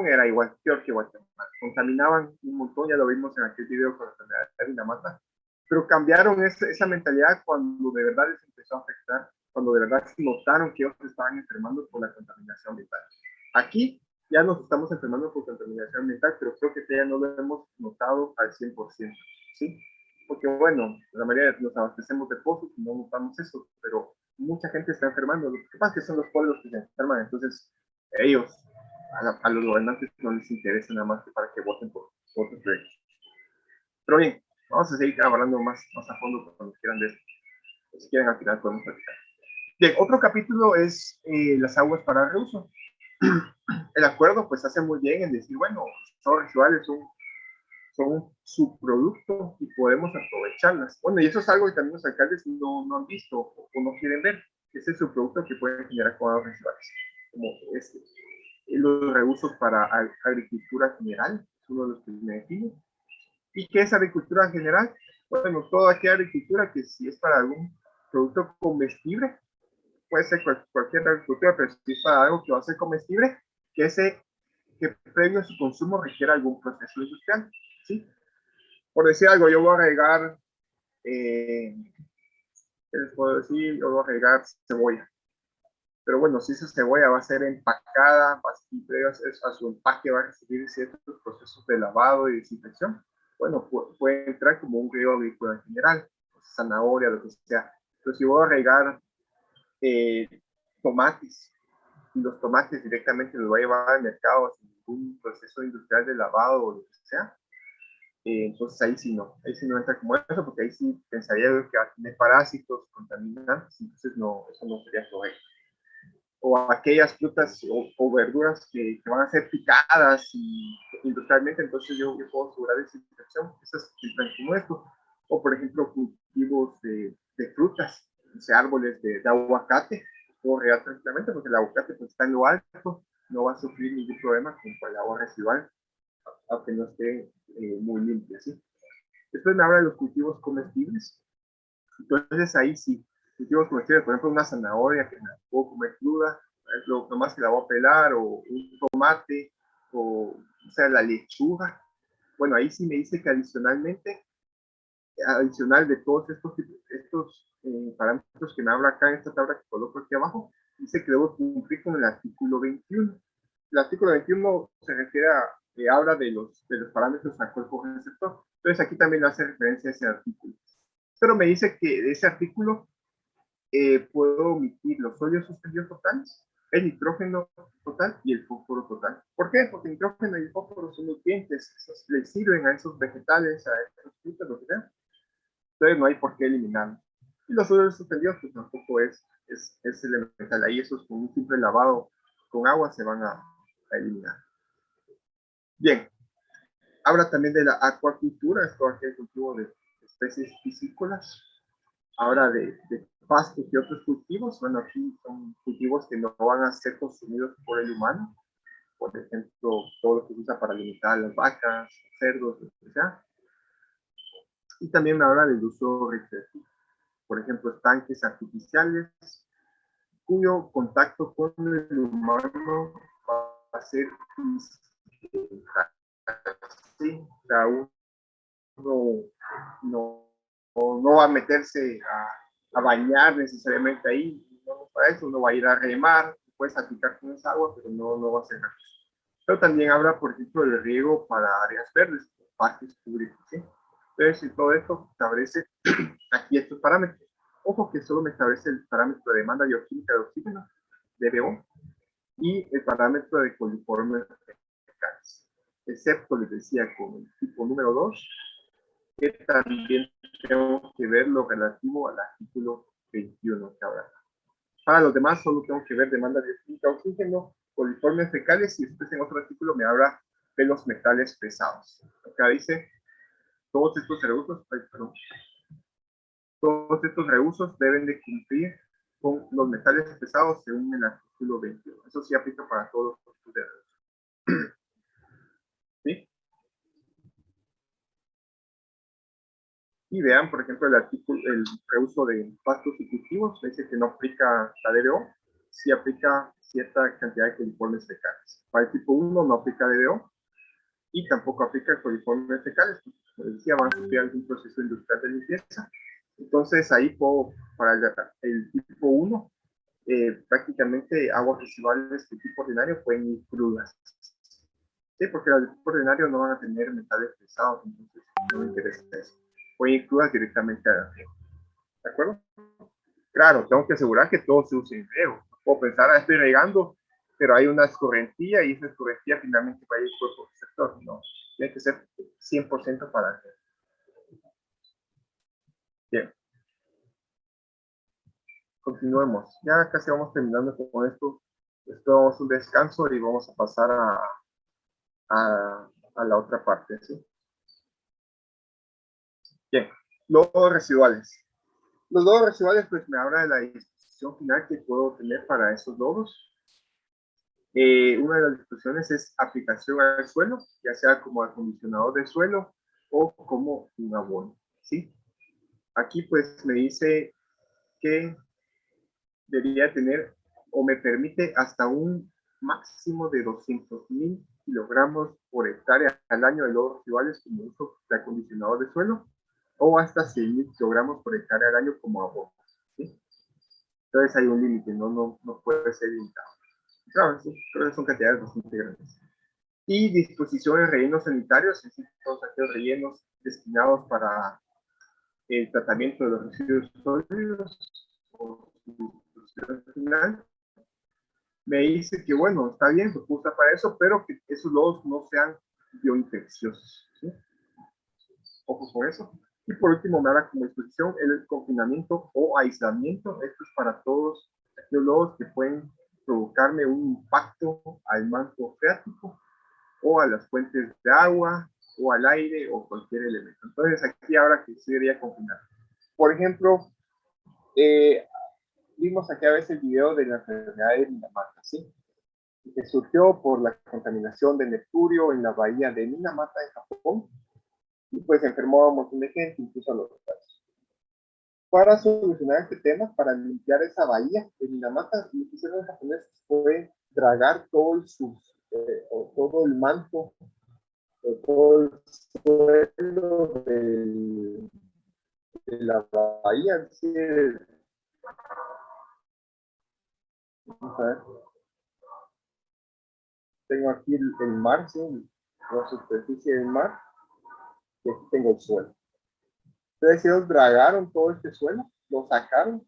era igual, peor que Guatemala. Contaminaban un montón, ya lo vimos en aquel video con la enfermedad de la mata, pero cambiaron esa mentalidad cuando de verdad les empezó a afectar, cuando de verdad notaron que ellos estaban enfermando por la contaminación ambiental. Aquí ya nos estamos enfermando por contaminación ambiental, pero creo que ya no lo hemos notado al 100%, ¿sí? porque bueno, la mayoría nos abastecemos de pozos y no notamos eso, pero mucha gente está enfermando. Lo que pasa es que son los pueblos que se enferman, entonces ellos, a los gobernantes no les interesa nada más que para que voten por otros proyectos. Pero bien, vamos a seguir hablando más a fondo cuando quieran de esto. Si quieren al final podemos platicar. Bien, otro capítulo es las aguas para reuso. El acuerdo pues hace muy bien en decir, bueno, las aguas residuales son un subproducto y podemos aprovecharlas. Bueno, y eso es algo que también los alcaldes no han visto o no quieren ver. Ese subproducto que pueden generar con aguas residuales. Como los reusos para agricultura general, es uno de los que me define. ¿Y qué es agricultura general? Bueno, toda aquella agricultura que si es para algún producto comestible, puede ser cualquier agricultura, pero si es para algo que va a ser comestible, que previo a su consumo requiera algún proceso industrial, ¿sí? Por decir algo, yo voy a regar, ¿qué les puedo decir? Yo voy a regar cebolla. Pero bueno, si esa cebolla va a ser empacada, y previo a su empaque va a recibir ciertos procesos de lavado y desinfección, bueno, puede entrar como un riego agrícola en general, zanahoria, lo que sea. Pero si voy a regar tomates, y los tomates directamente los voy a llevar al mercado sin ningún proceso industrial de lavado o lo que sea, entonces ahí sí no entra como eso, porque ahí sí pensaría que va a tener parásitos, contaminantes, entonces no, eso no sería correcto. O aquellas frutas o verduras que van a ser picadas industrialmente, entonces yo puedo asegurar desinfección, esas entran como esto. O por ejemplo, cultivos de frutas, o sea, árboles de aguacate, puedo regar tranquilamente porque el aguacate pues, está en lo alto, no va a sufrir ningún problema con el agua residual, aunque no esté muy limpia, ¿sí? Después me habla de los cultivos comestibles, entonces ahí sí, cultivos comestibles, por ejemplo, una zanahoria que me la puedo comer cruda, nomás que la voy a pelar, o un tomate, o sea, la lechuga. Bueno, ahí sí me dice que adicional de todos estos parámetros que me habla acá en esta tabla que coloco aquí abajo, dice que debo cumplir con el artículo 21. El artículo 21 se refiere habla de los parámetros al cuerpo receptor. Entonces aquí también hace referencia a ese artículo. Pero me dice que de ese artículo puedo omitir los sólidos suspendidos totales, el nitrógeno total y el fósforo total. ¿Por qué? Porque el nitrógeno y el fósforo son nutrientes, esos le sirven a esos vegetales, a esos frutos, lo que sea. Entonces no hay por qué eliminarlo. Y los sólidos suspendidos pues tampoco es elemental. Ahí esos con un simple lavado con agua se van a eliminar. Bien, habla también de la acuacultura, es todo aquel cultivo de especies piscícolas. Ahora de pastos y otros cultivos, bueno, aquí son cultivos que no van a ser consumidos por el humano, por ejemplo, todo lo que se usa para alimentar a las vacas, cerdos, lo que sea. Y también me habla del uso recreativo, por ejemplo, estanques artificiales, cuyo contacto con el humano va a ser sí, o sea, uno no va a meterse a bañar necesariamente ahí, no para eso, uno va a ir a remar, puedes aplicar con esa agua, pero no va a ser nada. Pero también habla, por ejemplo, del riego para áreas verdes, parques públicos, ¿sí? Entonces, en todo esto establece aquí estos parámetros. Ojo que solo me establece el parámetro de demanda bioquímica de oxígeno, DBO, y el parámetro de coliformes verticales, excepto, les decía, con el tipo número 2, que también tengo que ver lo relativo al artículo 21 que ahora. Para los demás solo tengo que ver demanda bioquímica de oxígeno, coliformes fecales, y después en otro artículo me habla de los metales pesados. Acá dice, todos estos reusos deben de cumplir con los metales pesados según el artículo 21. Eso sí aplica para todos los tipos de reusos. ¿Sí? Y vean, por ejemplo, el reuso de pastos y cultivos, dice que no aplica la DBO, sí aplica cierta cantidad de coliformes fecales. Para el tipo 1 no aplica DBO y tampoco aplica coliformes fecales, como decía, van a sufrir algún proceso industrial de limpieza. Entonces ahí para el tipo 1, prácticamente aguas residuales de tipo ordinario pueden ir crudas. Sí, porque el tipo ordinario no van a tener metales pesados, entonces no me interesa eso. o ir crudas directamente al riego. ¿De acuerdo? Claro, tengo que asegurar que todo se use en riego. O pensar, estoy regando, pero hay una escorrentía y esa escorrentía finalmente va a ir al cuerpo receptor. No, tiene que ser 100% para el riego. Bien. Continuemos. Ya casi vamos terminando con esto. Esto vamos a un descanso y vamos a pasar a la otra parte. ¿Sí? Bien. Lodos residuales. Los lodos residuales pues me habla de la disposición final que puedo tener para esos lodos. Una de las disposiciones es aplicación al suelo, ya sea como acondicionador de suelo o como un abono. ¿Sí? Aquí pues me dice que debería tener o me permite hasta un máximo de 200.000 kilogramos por hectárea al año de lodos residuales como uso de acondicionador de suelo o hasta 100.000 kilogramos por hectárea al año como abono. ¿Sí? Entonces hay un límite, no puede ser limitado. Claro, sí, creo que son cantidades bastante grandes. Y disposición de rellenos sanitarios, es decir, todos aquellos rellenos destinados para el tratamiento de los residuos sólidos o distribución final. Me dice que, bueno, está bien, se usa para eso, pero que esos lodos no sean bioinfecciosos. ¿Sí? Ojo con eso. Y por último, me habla como disposición el confinamiento o aislamiento. Esto es para todos aquellos lodos que pueden provocarme un impacto al manto freático o a las fuentes de agua o al aire o cualquier elemento. Entonces aquí ahora que sí debería confinar. Por ejemplo, vimos aquí a veces el video de la enfermedad de Minamata, ¿sí? Que surgió por la contaminación de mercurio en la bahía de Minamata en Japón y pues enfermó a un montón de gente, incluso a los locales. Para solucionar este tema, para limpiar esa bahía de Minamata, lo que hicieron los japoneses fue dragar todo todo el manto, todo el suelo de la bahía. Es decir, vamos a ver. Tengo aquí el mar, ¿sí? La superficie del mar, y aquí tengo el suelo. Entonces ellos dragaron todo este suelo, lo sacaron,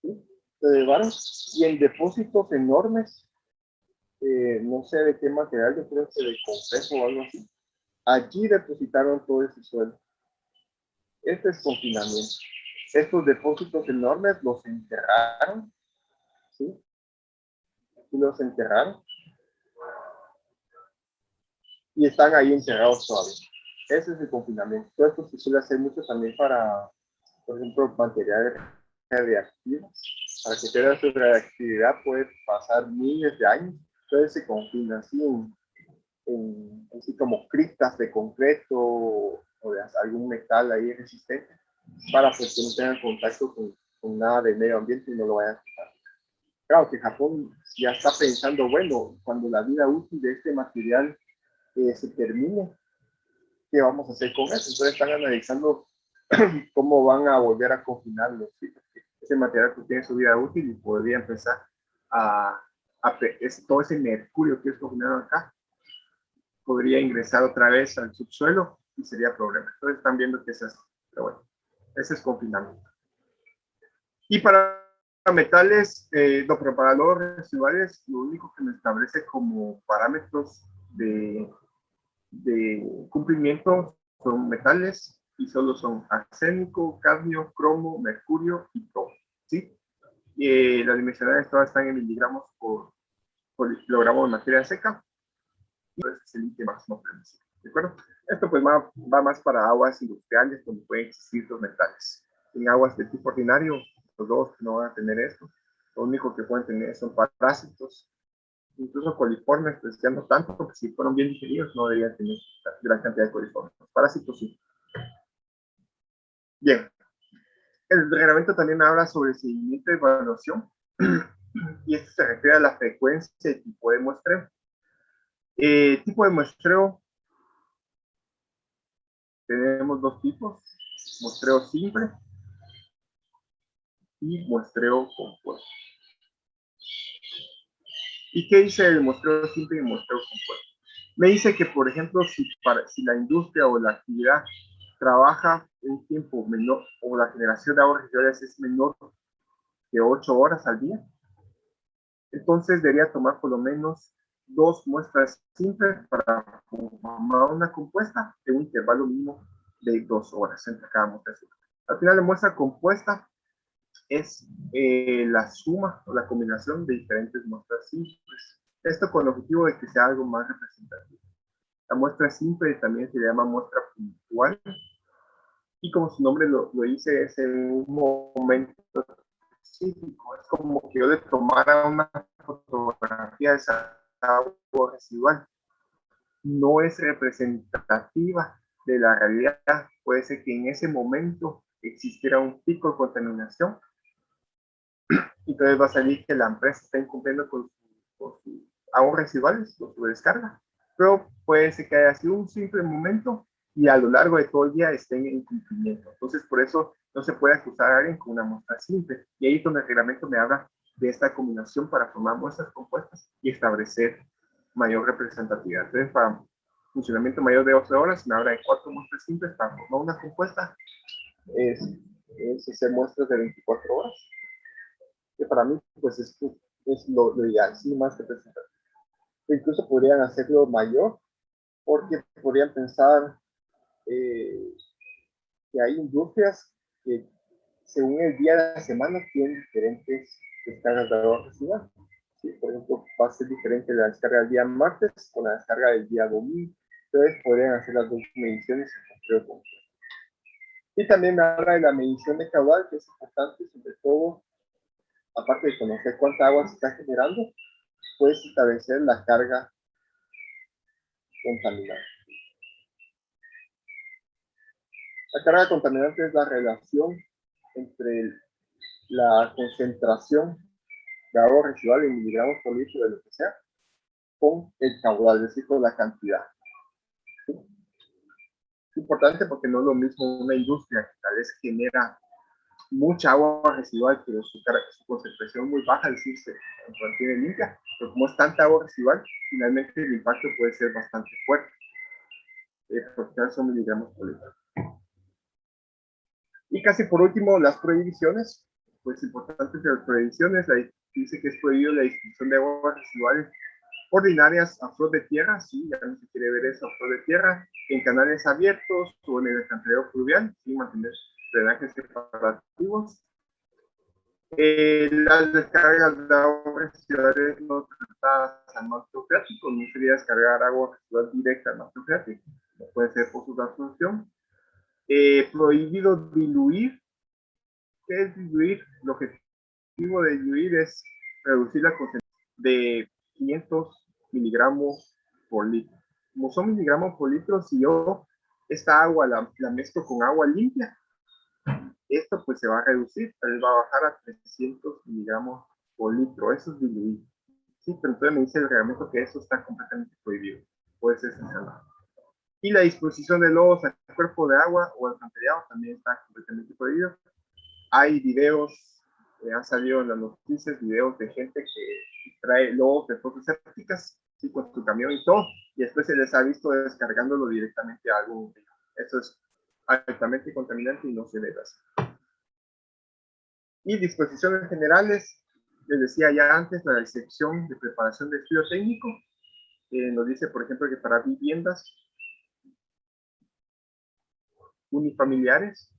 ¿sí? Se llevaron, y en depósitos enormes, no sé de qué material, yo creo que de concreto o algo así, allí depositaron todo ese suelo. Este es confinamiento. Estos depósitos enormes los enterraron, ¿sí? Y los enterraron. Y están ahí encerrados todavía. Ese es el confinamiento. Todo esto se suele hacer mucho también para, por ejemplo, materiales radiactivos. Para que tenga su reactividad puede pasar miles de años. Entonces se confina así así como criptas de concreto o de algún metal ahí resistente para pues, que no tengan contacto con nada del medio ambiente y no lo vayan a quitar. Claro que Japón ya está pensando, bueno, cuando la vida útil de este material se termine, ¿qué vamos a hacer con eso? Entonces están analizando cómo van a volver a confinarlo. ¿Sí? Ese material que tiene su vida útil y podría empezar todo ese mercurio que es confinado acá, podría ingresar otra vez al subsuelo y sería problema. Entonces están viendo que es así. Pero bueno, ese es confinamiento. Y para metales, no, pero para los residuales, lo único que me establece como parámetros de cumplimiento son metales y solo son arsénico, cadmio, cromo, mercurio y plomo. ¿Sí? Las dimensionales todas están en miligramos por kilogramo de materia seca. Y ese es el límite máximo permisible. ¿De acuerdo? Esto pues va más para aguas industriales donde pueden existir los metales. En aguas de tipo ordinario, los dos no van a tener esto. Lo único que pueden tener son parásitos. Incluso coliformes, pues ya no tanto, porque si fueron bien digeridos no deberían tener gran cantidad de coliformes. Parásitos sí. Bien. El reglamento también habla sobre el seguimiento de evaluación y esto se refiere a la frecuencia y tipo de muestreo. Tipo de muestreo, tenemos dos tipos, muestreo simple y muestreo compuesto. ¿Y qué dice el muestreo simple y el muestreo compuesto? Me dice que, por ejemplo, si la industria o la actividad trabaja un tiempo menor, o la generación de aguas residuales es menor que 8 horas al día, entonces debería tomar por lo menos 2 muestras simples para formar una compuesta de un intervalo mínimo de 2 horas entre cada muestra simple. Al final, la muestra compuesta es la suma o la combinación de diferentes muestras simples. Esto con el objetivo de que sea algo más representativo. La muestra simple también se llama muestra puntual, y como su nombre lo dice, es en un momento específico. Es como que yo le tomara una fotografía de esa agua residual. No es representativa de la realidad. Puede ser que en ese momento existiera un pico de contaminación, entonces va a salir que la empresa está incumpliendo con sus aguas residuales, con su descarga, pero puede ser que haya sido un simple momento y a lo largo de todo el día estén en incumplimiento. Entonces, por eso no se puede acusar a alguien con una muestra simple. Y ahí es donde el reglamento me habla de esta combinación para formar muestras compuestas y establecer mayor representatividad. Entonces, para funcionamiento mayor de 12 horas, me habla de 4 muestras simples para formar una compuesta. Es hacer muestras de 24 horas. Que para mí, pues, es lo ideal, sí, más que representativo. Incluso podrían hacerlo mayor, porque podrían pensar que hay industrias que según el día de la semana tienen diferentes descargas de agua residual. ¿Sí? Por ejemplo, va a ser diferente la descarga del día martes con la descarga del día domingo. Entonces podrían hacer las dos mediciones en concreto. Y también me habla de la medición de caudal, que es importante, sobre todo, aparte de conocer cuánta agua se está generando, puedes establecer la carga contaminante. La carga contaminante es la relación entre la concentración de agua residual en miligramos por litro de lo que sea con el caudal, es decir, con la cantidad. ¿Sí? Es importante porque no es lo mismo una industria que tal vez genera mucha agua residual, pero su concentración es muy baja, es decir, se mantiene limpia, pero como es tanta agua residual, finalmente el impacto puede ser bastante fuerte, porque son miligramos por litro. Y casi por último, las prohibiciones. Pues importantes de las prohibiciones, dice que es prohibido la distribución de aguas residuales ordinarias a flor de tierra, sí, ya no se quiere ver eso, a flor de tierra, en canales abiertos o en el alcantarillado fluvial, sin mantener drenajes separativos. Las descargas de aguas residuales no tratadas al manto freático, no sería descargar agua residual directa al manto freático, no puede ser por su absorción. Prohibido diluir. ¿Qué es diluir? El objetivo de diluir es reducir la concentración de 500 miligramos por litro. Como son miligramos por litro, si yo esta agua la mezclo con agua limpia, esto pues se va a reducir, va a bajar a 300 miligramos por litro. Eso es diluir. Sí, pero entonces me dice el reglamento que eso está completamente prohibido. Puede ser sancionado. Y la disposición de lodos al cuerpo de agua o alcantarillado también está completamente prohibido. Hay videos, han salido en las noticias, videos de gente que trae lodos de fosas sépticas, ¿sí? Con su camión y todo, y después se les ha visto descargándolo directamente a algún río. Eso es altamente contaminante y no se debe hacer. Y disposiciones generales, les decía ya antes, la sección de preparación de estudio técnico, nos dice, por ejemplo, que para viviendas unifamiliares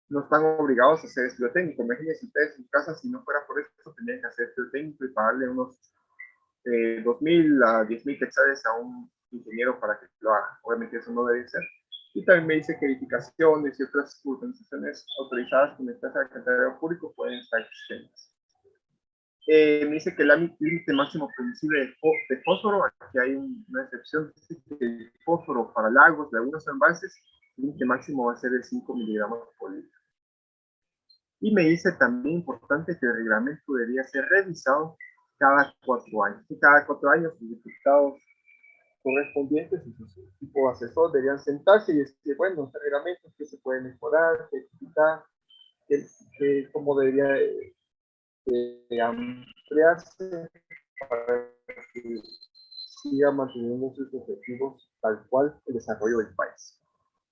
no están obligados a hacer estudio técnico. Imagínense ustedes en su casa, si no fuera por esto, tendrían que hacer estudio técnico y pagarle unos 2,000 a 10,000 quetzales a un ingeniero para que lo haga. Obviamente eso no debe ser. Y también me dice que edificaciones y otras organizaciones autorizadas con el alcantarillado público pueden estar existentes. Me dice que el límite máximo permisible de fósforo, aquí hay una excepción, dice que el fósforo para lagos, lagunas o embalses, el límite máximo va a ser de 5 miligramos por litro. Y me dice también importante que el reglamento debería ser revisado cada 4 años. Y cada 4 años los diputados correspondientes y sus equipos asesores deberían sentarse y decir, bueno, este reglamento, ¿qué se puede mejorar? ¿Qué quitar? ¿Cómo debería ampliarse para que siga manteniendo sus objetivos tal cual el desarrollo del país?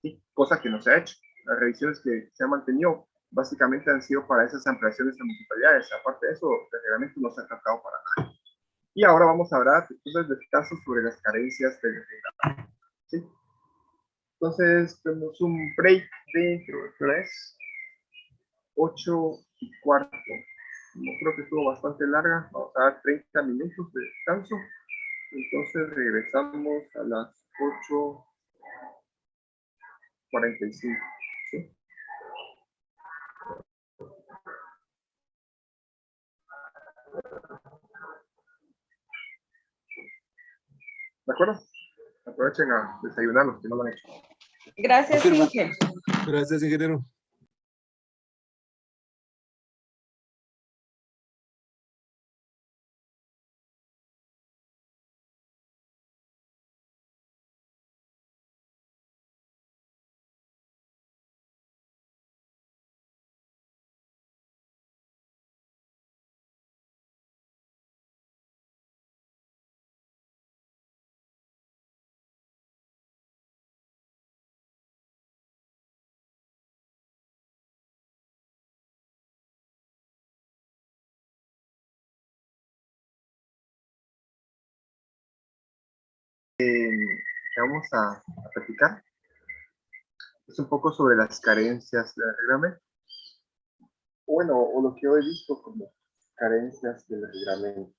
¿sí? Cosa que no se ha hecho. Las revisiones que se han mantenido básicamente han sido para esas ampliaciones de municipalidades. Aparte de eso, el reglamento no se ha tratado para nada. Y ahora vamos a hablar entonces de casos sobre las carencias del reglamento. ¿Sí? Entonces, tenemos un break de, creo que es 8:15. No creo que estuvo bastante larga. Vamos a dar 30 minutos de descanso. Entonces regresamos a las 8:45. ¿Sí? ¿De acuerdo? Aprovechen a desayunar los que no lo han hecho. Gracias, Confirma. Inge. Gracias, ingeniero. Que vamos a platicar es un poco sobre las carencias del reglamento. Bueno, o lo que yo he visto como carencias del reglamento.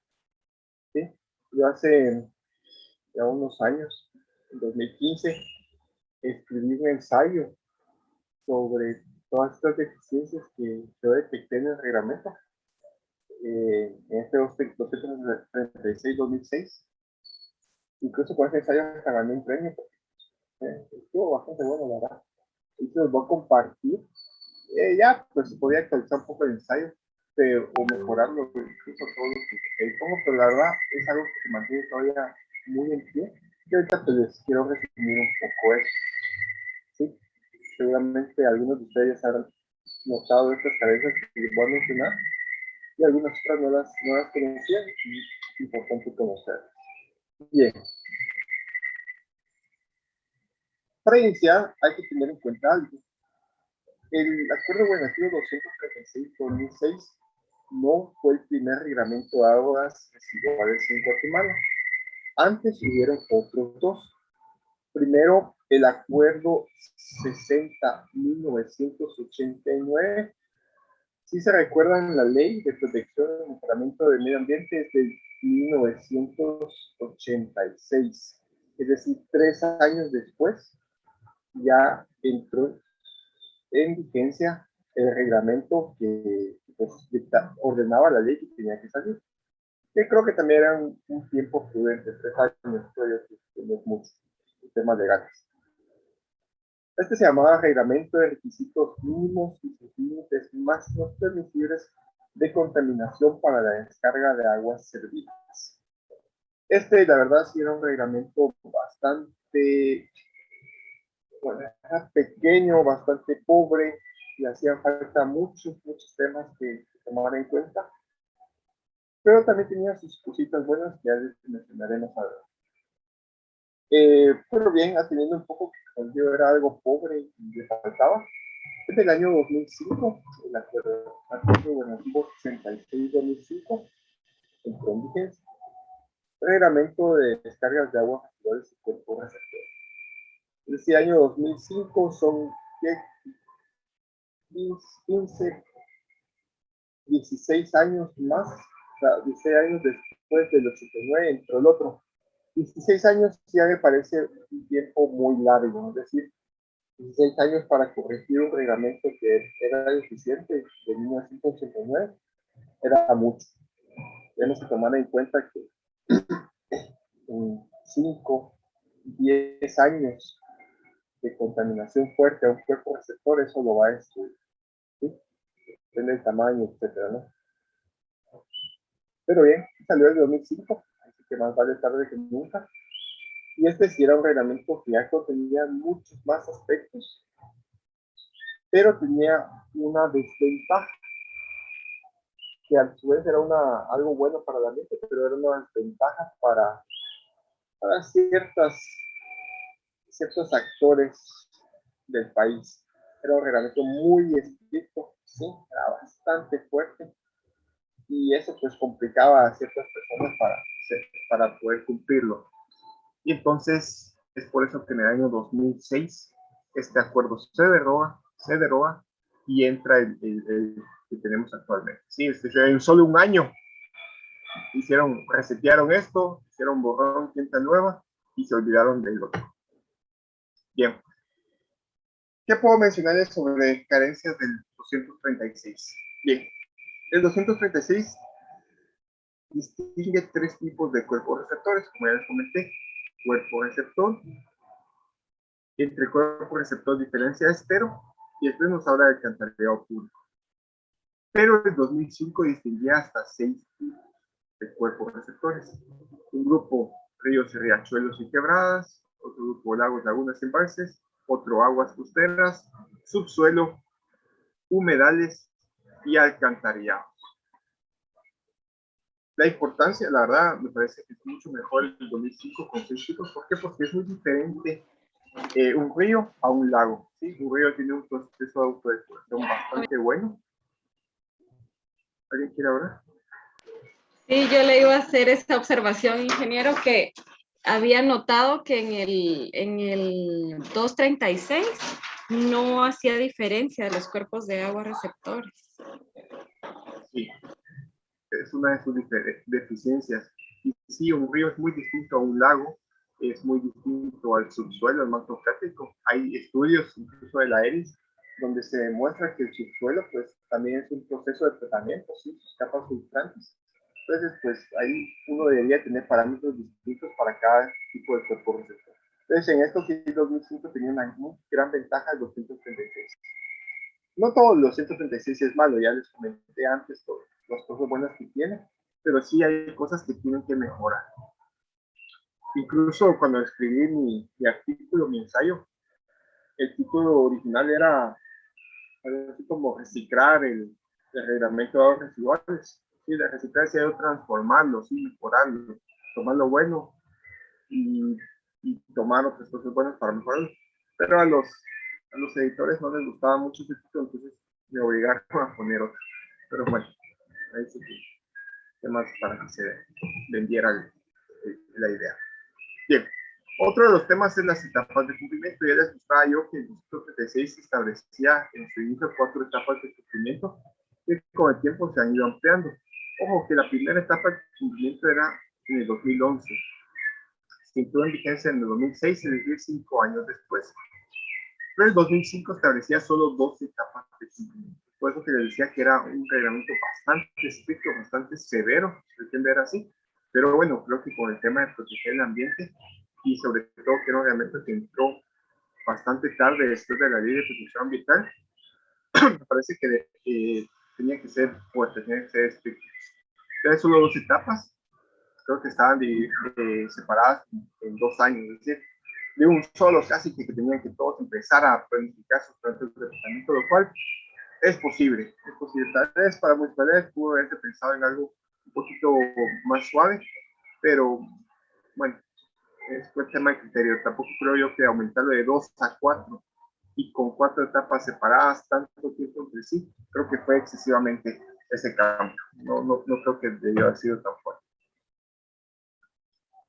¿Sí? Yo hace ya unos años, en 2015, escribí un ensayo sobre todas estas deficiencias que yo detecté en el reglamento. En este 236-2006. Incluso con ese ensayo hasta gané un premio. Estuvo bastante bueno, la verdad. Y se los voy a compartir. Ya, pues se podía actualizar un poco el ensayo, pero, o mejorarlo, incluso todo lo que pongo, pero la verdad es algo que se mantiene todavía muy en pie. Y ahorita pues les quiero resumir un poco eso. ¿Sí? Seguramente algunos de ustedes habrán notado estas carencias que les voy a mencionar y algunas otras no las conocían y es importante conocerlas. Bien. Para iniciar hay que tener en cuenta algo. El Acuerdo Gubernativo 236-2006 no fue el primer reglamento de aguas residuales en Guatemala. Antes hubieron otros dos. Primero, el Acuerdo 60-1989. Si se recuerdan, la Ley de Protección y Mejoramiento del Medio Ambiente es de 1986. Es decir, 3 años después ya entró en vigencia el reglamento que pues, ordenaba la ley que tenía que salir. Que creo que también era un tiempo prudente, 3 años, creo que no es mucho, en temas legales. Este se llamaba Reglamento de Requisitos Mínimos y sus límites máximos permisibles de contaminación para la descarga de aguas servidas. La verdad, sí era un reglamento bastante, bueno, era pequeño, bastante pobre, y hacían falta muchos temas que tomar en cuenta. Pero también tenía sus cositas buenas que ya les mencionaremos ahora. Pero bien, atendiendo un poco que yo era algo pobre y le faltaba. Es del año 2005, el Acuerdo Gubernativo 66-2005, entró en vigencia. Reglamento de descargas de aguas residuales y cuerpos receptores. Este año 2005 son 15, 16 años más, o sea, 16 años después del 89 entró el otro. 16 años ya me parece un tiempo muy largo, es decir, 16 años para corregir un reglamento que era deficiente de 1989 era mucho. Tenemos que tomar en cuenta que en 5, 10 años de contaminación fuerte a un cuerpo receptor, eso lo va a destruir. ¿Sí? Depende del tamaño, etcétera, ¿no? Pero bien, salió el 2005, así que más vale tarde que nunca. Y sí era un reglamento que ya contenía muchos más aspectos, pero tenía una desventaja, que a su vez era algo bueno para la mente, pero era una desventaja para ciertos actores del país. Era un reglamento muy estricto, sí, era bastante fuerte, y eso pues complicaba a ciertas personas para poder cumplirlo. Y entonces es por eso que en el año 2006 este acuerdo se deroga y entra el que tenemos actualmente. Sí, en solo un año resetearon esto, hicieron borrón, cuenta nueva y se olvidaron del otro. Bien. ¿Qué puedo mencionarles sobre carencias del 236? Bien, el 236 distingue tres tipos de cuerpos receptores, como ya les comenté. Cuerpo receptor, entre cuerpo receptor diferencia estero, y después nos habla del alcantarillado público. Pero en 2005 distinguía hasta 6 tipos de cuerpos receptores. Un grupo ríos y riachuelos y quebradas, otro grupo lagos, lagunas y embalses, otro aguas costeras, subsuelo, humedales y alcantarillado. La importancia, la verdad, me parece que es mucho mejor el 2005 con 6 tipos. ¿Por qué? Porque es muy diferente un río a un lago. ¿Sí? Un río tiene un proceso de autodefulación bastante bueno. ¿Alguien quiere hablar? Sí, yo le iba a hacer esta observación, ingeniero, que había notado que en el 236 no hacía diferencia de los cuerpos de agua receptores. Sí, es una de sus deficiencias. Y sí, un río es muy distinto a un lago, es muy distinto al subsuelo, al manto freático. Hay estudios, incluso de la ERIS, donde se demuestra que el subsuelo pues también es un proceso de tratamiento, ¿sí? Sus capas filtrantes. Entonces, pues ahí uno debería tener parámetros distintos para cada tipo de cuerpo receptor. Entonces, en esto sí, 2005 tenía una muy gran ventaja del 236. No todos los 136 es malo, ya les comenté antes las cosas buenas que tiene, pero sí hay cosas que tienen que mejorar. Incluso cuando escribí mi artículo, mi ensayo, el título original era algo así como reciclar el reglamento de aguas residuales. Sí, de reciclar se ha ido transformando, sí, mejorando, tomar lo bueno y tomar otras cosas buenas para mejorarlo. Pero a los editores no les gustaba mucho ese título, entonces me obligaron a poner otro. Pero bueno, ahí sí que temas para que se vendiera la idea. Bien, otro de los temas es las etapas de cumplimiento. Ya les mostraba yo que el 236 establecía en su inicio 4 etapas de cumplimiento que con el tiempo se han ido ampliando. Ojo que la primera etapa de cumplimiento era en el 2011. Se entró en vigencia en el 2006, es decir, 5 años después. Pero el 2005 establecía solo 2 etapas de cumplimiento. Por eso que les decía que era un reglamento bastante estricto, bastante severo, si se quiere ver así. Pero bueno, creo que con el tema de proteger el ambiente y sobre todo que era un reglamento que entró bastante tarde después de la ley de protección ambiental, me parece que tenía que ser fuerte, tenía que ser estricto. Entonces, solo 2 etapas, creo que estaban separadas en 2 años, es decir, de un solo casi que tenían que todos empezar a planificar sus planes de tratamiento, lo cual es posible. Tal vez para muchas veces pudo haberse pensado en algo un poquito más suave, pero bueno, es un tema de criterio. Tampoco creo yo que aumentarlo de 2 a 4 y con 4 etapas separadas tanto tiempo entre sí, creo que fue excesivamente ese cambio. No creo que debió haber sido tan fuerte.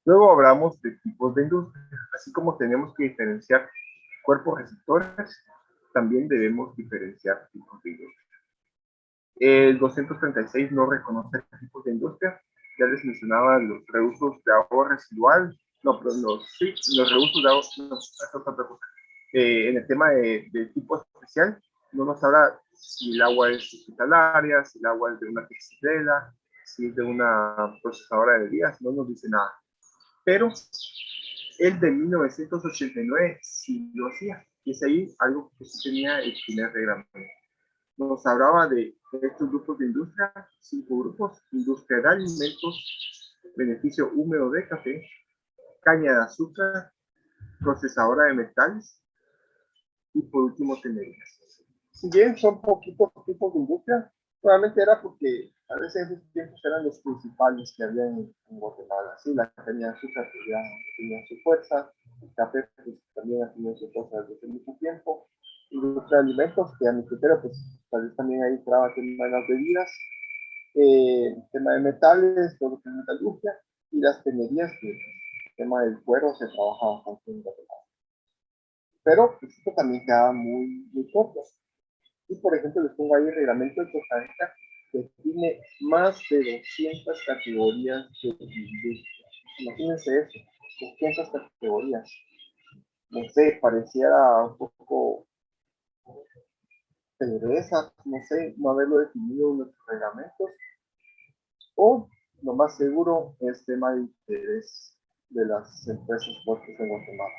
Luego hablamos de tipos de industria. Así como tenemos que diferenciar cuerpos receptores, también debemos diferenciar tipos de industria. El 236 no reconoce tipos de industria. Ya les mencionaba los reusos de agua residual. No, pero los reusos de agua, no, es otra cosa. En el tema de tipo especial, no nos habla si el agua es hospitalaria, si el agua es de una textilera, si es de una procesadora de bebidas, no nos dice nada. Pero el de 1989 sí lo hacía. Y es ahí algo que sí tenía el primer reglamento. Nos hablaba de estos grupos de industria, 5 grupos: industria de alimentos, beneficio húmedo de café, caña de azúcar, procesadora de metales y por último tenerías. Si bien son poquitos tipos de industria, probablemente era porque a veces en esos tiempos eran los principales que había en Guatemala. Sí, la caña de azúcar tenía su fuerza, el café pues, también ha tenido su cosa desde hace mucho tiempo. Industria de alimentos, que a mi criterio, pues tal vez también ahí entraba el tema de las bebidas, tema de metales, todo lo que es metalurgia, y las tenerías, que el tema del cuero se trabaja bastante en Guatemala. Pero pues, esto también quedaba muy corto. Y por ejemplo, les pongo ahí el reglamento de Costa Rica, que tiene más de 200 categorías de industria. Imagínense eso, 200 categorías. No sé, pareciera un poco pereza, no sé, no haberlo definido en los reglamentos, o lo más seguro es tema de interés de las empresas fuertes en Guatemala.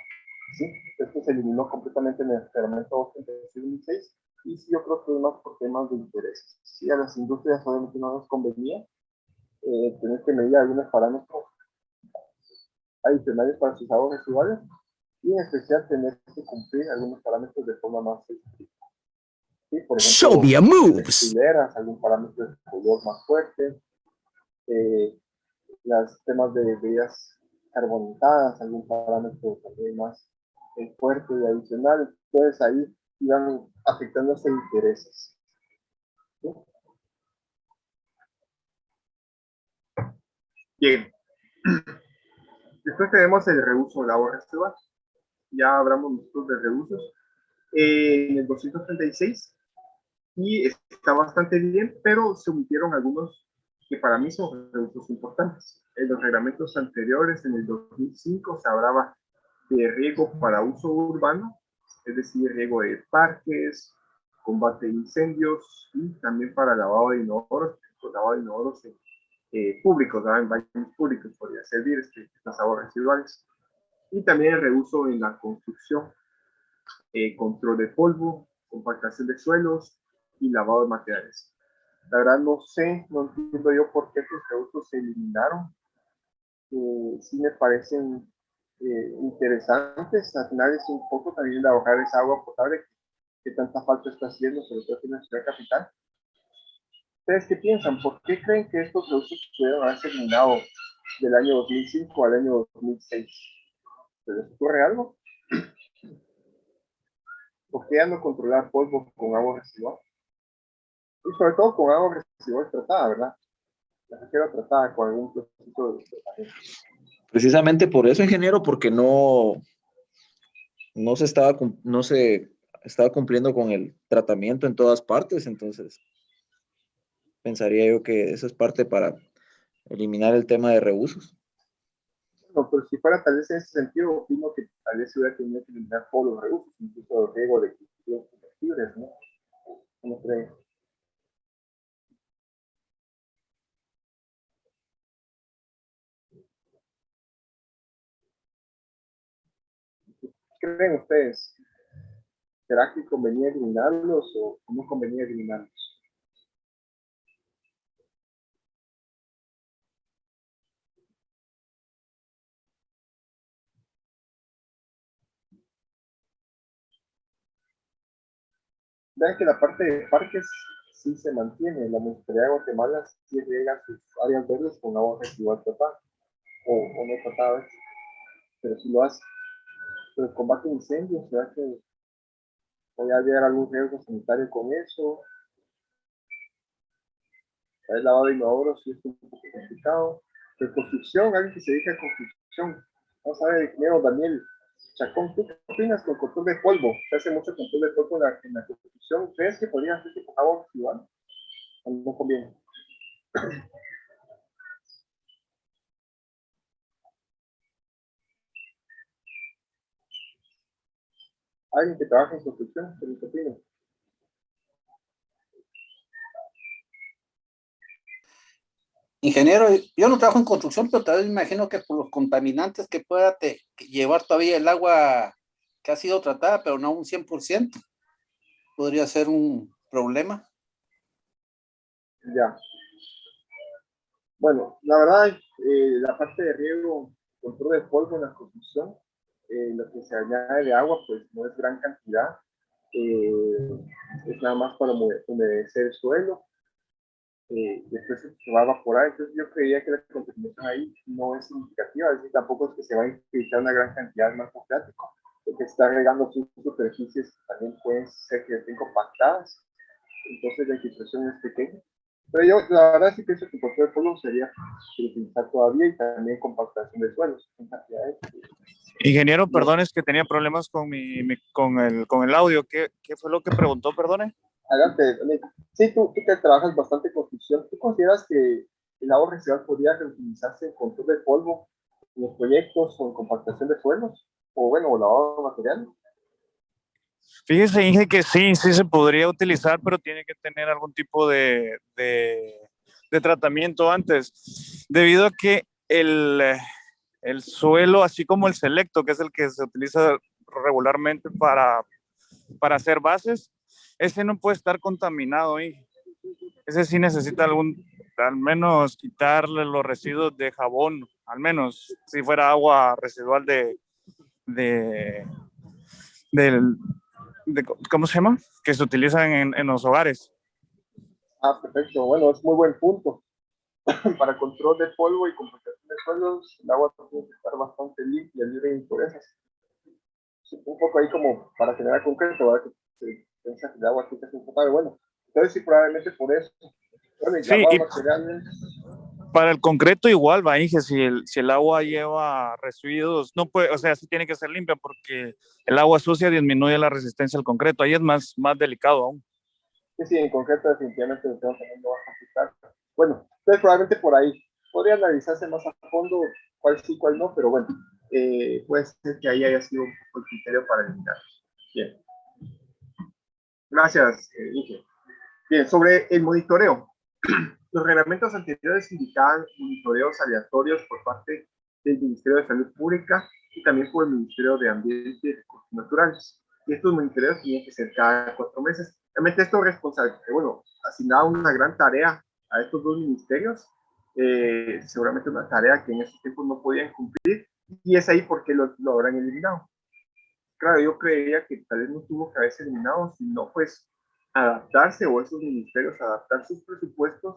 ¿Sí? Esto se eliminó completamente en el reglamento 2006, y sí, yo creo que es más por temas de interés. Sí, a las industrias obviamente no les convenía tener que medir algunos parámetros adicionales para sus aguas residuales, y en especial tener que cumplir algunos parámetros de forma más estricta. ¿Sí? Por ejemplo, textileras, algún parámetro de color más fuerte, los temas de bebidas carbonatadas, algún parámetro también más fuerte y adicional. Entonces ahí iban afectándose intereses. ¿Sí? Bien. Después tenemos el reuso del agua residual. Ya hablamos nosotros de reusos. En el 236, y está bastante bien, pero se omitieron algunos que para mí son reusos importantes. En los reglamentos anteriores, en el 2005, se hablaba de riego para uso urbano, es decir, riego de parques, combate de incendios, y también para lavado de inodoros, públicos, ¿verdad? En baños públicos podría servir estas aguas residuales. Y también el reuso en la construcción, control de polvo, compactación de suelos y lavado de materiales. La verdad no sé, no entiendo yo por qué estos reusos se eliminaron. Sí me parecen interesantes. Al final es un poco también de ahorrar esa agua potable que tanta falta está haciendo, sobre todo en la ciudad capital. ¿Ustedes qué piensan? ¿Por qué creen que estos reusos pudieron haberse eliminado del año 2005 al año 2006? ¿Se les ocurre algo? ¿Por qué ya no controlar polvo con agua residual? Y sobre todo con agua residual tratada, ¿verdad? La refiero tratada con algún proceso de tratamiento. Precisamente por eso, ingeniero, porque no se estaba cumpliendo con el tratamiento en todas partes, entonces pensaría yo que eso es parte para eliminar el tema de reusos. No, pero si fuera tal vez en ese sentido, opino que tal vez se hubiera tenido que eliminar todos los reusos, incluso el riego de cultivos comestibles, ¿no? ¿Cómo creen? ¿Qué creen ustedes? ¿Será que convenía eliminarlos o no convenía eliminarlos? Vean que la parte de parques sí se mantiene. La Municipalidad de Guatemala sí riega sus áreas verdes con agua residual tratada, o no tratada, pero sí lo hace. Pero el combate a incendios, ¿será que voy a llegar a algún riesgo sanitario con eso? El lavado de inodoros sí es un poco complicado. De construcción, alguien que se dedica a construcción. Vamos a ver, ingeniero Daniel Chacón, ¿tú qué opinas con control de polvo? Se hace mucho control de polvo en la construcción. ¿Crees que podría hacerse con agua residual? ¿O no conviene? Alguien que trabaja en construcción, ¿qué opina? Ingeniero, yo no trabajo en construcción, pero tal vez me imagino que por los contaminantes que pueda llevar todavía el agua que ha sido tratada, pero no un 100%, podría ser un problema. Ya. Bueno, la verdad, la parte de riego, control de polvo en la construcción, lo que se añade de agua, pues no es gran cantidad. Es nada más para humedecer el suelo. Después se va a evaporar. Entonces yo creía que la contaminación ahí no es significativa, es decir, tampoco es que se va a infiltrar una gran cantidad de marco freático, que está regando sus superficies también pueden ser que estén compactadas, entonces la infiltración es pequeña. Pero yo, la verdad, sí pienso que el control de polvo sería utilizar todavía y también compactación de suelos en cantidades. Ingeniero, perdón, es que tenía problemas con con el audio. ¿Qué fue lo que preguntó, perdone? Adelante, sí, tú que trabajas bastante en construcción, ¿tú consideras que el agua residual podría reutilizarse en control de polvo en los proyectos o en compactación de suelos? O bueno, o lavado de materiales. Fíjese, Inge, que sí se podría utilizar, pero tiene que tener algún tipo de tratamiento antes, debido a que el suelo, así como el selecto, que es el que se utiliza regularmente para hacer bases, ese no puede estar contaminado ahí. Ese sí necesita al menos quitarle los residuos de jabón, al menos si fuera agua residual ¿cómo se llama? Que se utilizan en los hogares. Ah, perfecto. Bueno, es muy buen punto. Para control de polvo y compactación de suelos, el agua tiene que estar bastante limpia, libre de impurezas. Un poco ahí como para generar concreto, ¿verdad? Que se piensa que el agua tiene que ser potable. Bueno, entonces sí, probablavamente por eso. Bueno, y Sí, lavado y materiales. para el concreto igual, va, Inge, si el agua lleva residuos, no puede, o sea, sí tiene que ser limpia porque el agua sucia disminuye la resistencia al concreto. Ahí es más delicado aún. Sí, en concreto definitivamente lo tengo también lo va a complicar. Bueno, entonces probablemente por ahí podría analizarse más a fondo cuál sí, cuál no, pero bueno, puede ser que ahí haya sido un poco el criterio para eliminar. Bien. Gracias, Inge. Bien, sobre el monitoreo. Los reglamentos anteriores indicaban monitoreos aleatorios por parte del Ministerio de Salud Pública y también por el Ministerio de Ambiente y Recursos Naturales. Y estos monitoreos tenían que ser cada 4 meses. Realmente esto bueno, asignaba una gran tarea a estos dos ministerios, seguramente una tarea que en esos tiempos no podían cumplir, y es ahí porque lo habrán eliminado. Claro, yo creía que tal vez no tuvo que haberse eliminado, sino pues adaptarse, o esos ministerios adaptar sus presupuestos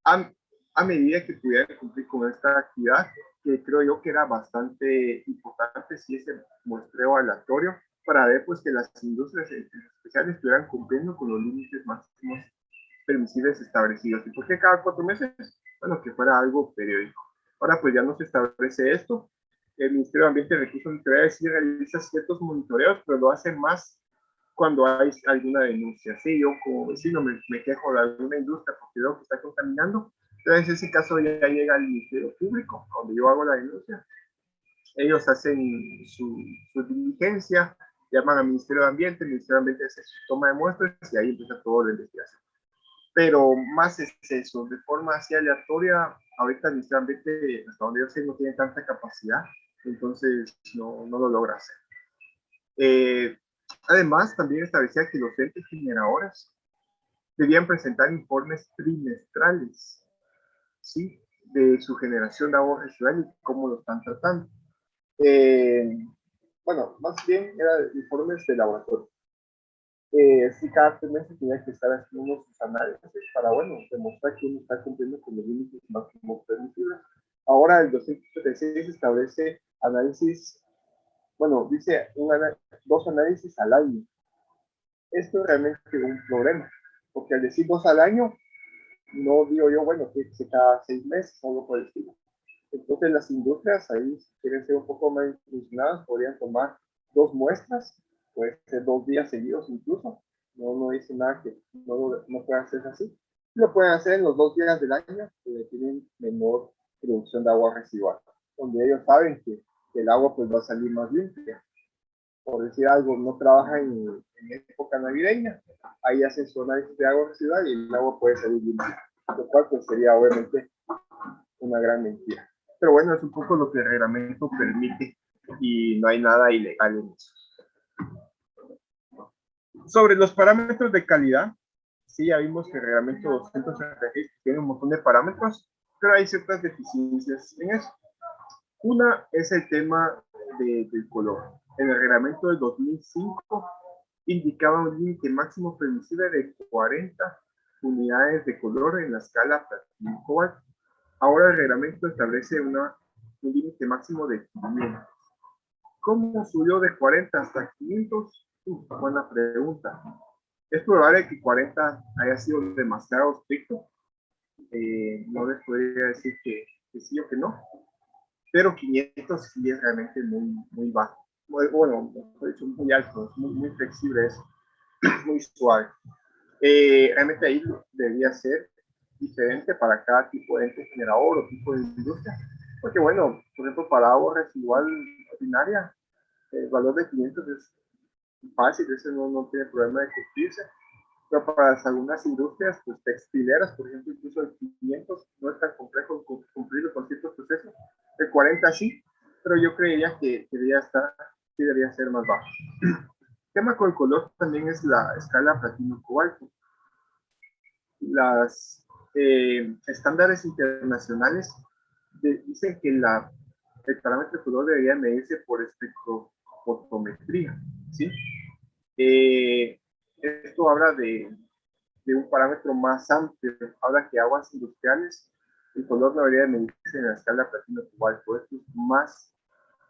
a medida que pudieran cumplir con esta actividad, que creo yo que era bastante importante, si ese muestreo aleatorio, para ver pues que las industrias especiales estuvieran cumpliendo con los límites máximos permisibles establecidos. ¿Y por qué cada 4 meses? Bueno, que fuera algo periódico. Ahora pues ya no se establece esto. El Ministerio de Ambiente y Recursos Naturales sí realiza ciertos monitoreos, pero lo hace más cuando hay alguna denuncia. Sí, yo como vecino me quejo de alguna industria porque veo que está contaminando. Entonces, en ese caso ya llega al Ministerio Público, donde yo hago la denuncia. Ellos hacen su diligencia, llaman al Ministerio de Ambiente, el Ministerio de Ambiente hace su toma de muestras y ahí empieza todo la investigación. Pero más es eso, de forma así aleatoria, ahorita el Ministerio de Ambiente, hasta donde yo sé, no tiene tanta capacidad, entonces no lo logra hacer. Además, también establecía que los entes generadores debían presentar informes trimestrales, ¿sí?, de su generación de agua residual y cómo lo están tratando. Bueno, más bien eran informes de laboratorio. Sí, cada 3 meses tenía que estar haciendo unos análisis para, bueno, demostrar que uno está cumpliendo con los límites máximos permisibles. Ahora el 236 establece análisis, bueno, dice 2 análisis al año. Esto es realmente un problema, porque al decir 2 al año, no digo yo, bueno, que cada 6 meses o algo por el estilo. Entonces las industrias ahí, si quieren ser un poco más funcionadas, podrían tomar 2 muestras, puede ser 2 días seguidos incluso. No dice nada que no puedan hacer así. Lo pueden hacer en los 2 días del año que tienen menor producción de agua residual, donde ellos saben que el agua pues va a salir más limpia. Por decir algo, no trabaja en época navideña, ahí hacen su análisis de agua residual y el agua puede salir limpia, lo cual pues sería obviamente una gran mentira. Pero bueno, es un poco lo que el reglamento permite y no hay nada ilegal en eso. Sobre los parámetros de calidad, sí, ya vimos que el reglamento 236 tiene un montón de parámetros, pero hay ciertas deficiencias en eso. Una es el tema del color. En el reglamento del 2005 indicaba un límite máximo permisible de 40 unidades de color en la escala platino-cobalto. Ahora el reglamento establece un límite máximo de 500. ¿Cómo subió de 40 hasta 500? Buena pregunta. Es probable que 40 haya sido demasiado estricto. No les podría decir que sí o que no, pero 500 sí es realmente muy bajo. Bueno, mejor dicho, muy alto, muy flexible, es muy suave. Realmente ahí debería ser diferente para cada tipo de ente generador o tipo de industria, porque bueno, por ejemplo, para agua residual ordinaria, el valor de 500 es fácil, ese no tiene problema de cumplirse. Pero para algunas industrias, pues textileras, por ejemplo, incluso el 500 no es tan complejo cumplirlo con ciertos procesos. El 40 sí, pero yo creería que debería ser más bajo. El tema con el color también es la escala platino-cobalto. Las estándares internacionales dicen que el parámetro de color debería medirse por espectrofotometría, ¿sí? Esto habla de un parámetro más amplio, habla que aguas industriales, el color no debería medirse en la escala platino-cobalto, esto es más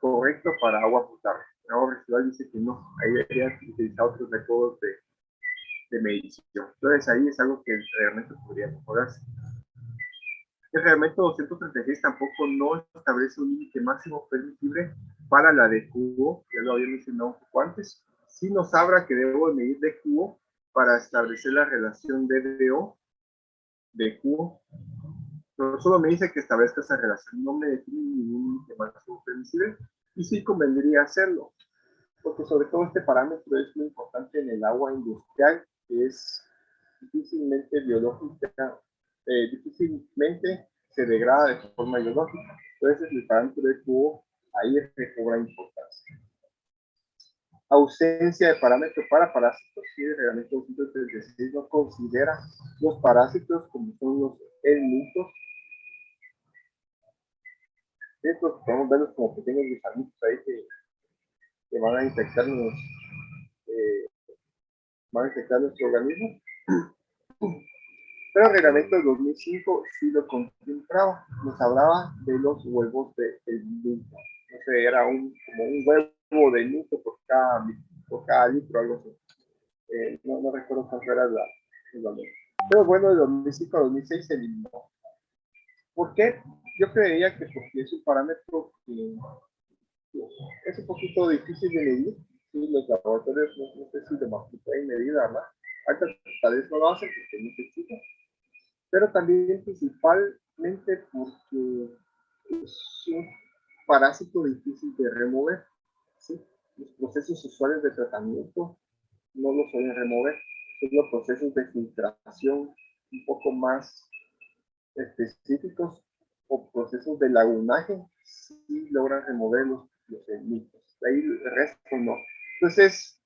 correcto para agua potable. El agua residual dice que no, ahí debería utilizar otros métodos de medición. Entonces ahí es algo que el reglamento podría mejorarse. El reglamento 236 tampoco no establece un límite máximo permitible para la DQO, ya lo había mencionado un poco antes. Sí nos habla que debo medir DQO para establecer la relación DDO-DQO. Pero solo me dice que establezca esa relación, no me define ningún límite máximo permisible y sí convendría hacerlo, porque sobre todo este parámetro es muy importante en el agua industrial, que es difícilmente biológica, difícilmente se degrada de forma biológica. Entonces el parámetro de cubo ahí es que cobra importancia. Ausencia de parámetros para parásitos. Sí, el reglamento 236 no considera los parásitos como son los helmintos. Estos podemos verlos como pequeños gusanitos ahí que van a infectar nuestro organismo. Pero el reglamento del 2005 sí lo contemplaba, nos hablaba de los huevos de helminto. No sé, era como un huevo de helminto por cada litro, algo así. No recuerdo cuánto era el valor. Pero bueno, de 2005 a 2006 se eliminó. ¿Por qué? Yo creería que porque es un parámetro que es un poquito difícil de medir. Sí, los laboratorios no sé si lo pueden medir, ¿verdad? Tal vez no lo hacen porque no se exige. Pero también principalmente porque es un parásito difícil de remover, ¿sí? Los procesos usuales de tratamiento no los pueden remover, son los procesos de filtración un poco más específicos o procesos de lagunaje sí logran remover los helmintos, ahí el resto no. Entonces,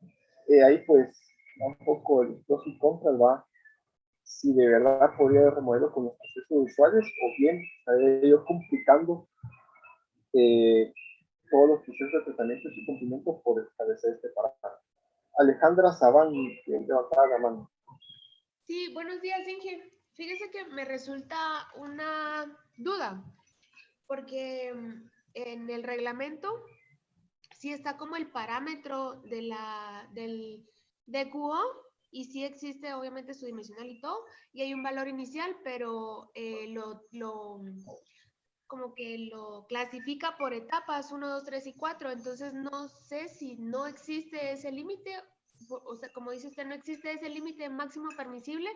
ahí pues un poco el pros y contras va si de verdad podría removerlo con los procesos usuales o bien estaría yo complicando todos los procesos de tratamiento y cumplimiento por establecer este parámetro. Alejandra Sabán, que levantaba la mano. Sí, buenos días, Inge. Fíjese que me resulta una duda, porque en el reglamento sí está como el parámetro del DQO y sí existe obviamente su dimensional y todo, y hay un valor inicial, pero como que lo clasifica por etapas 1, 2, 3 y 4, entonces no sé si no existe ese límite, o sea, como dice usted, no existe ese límite máximo permisible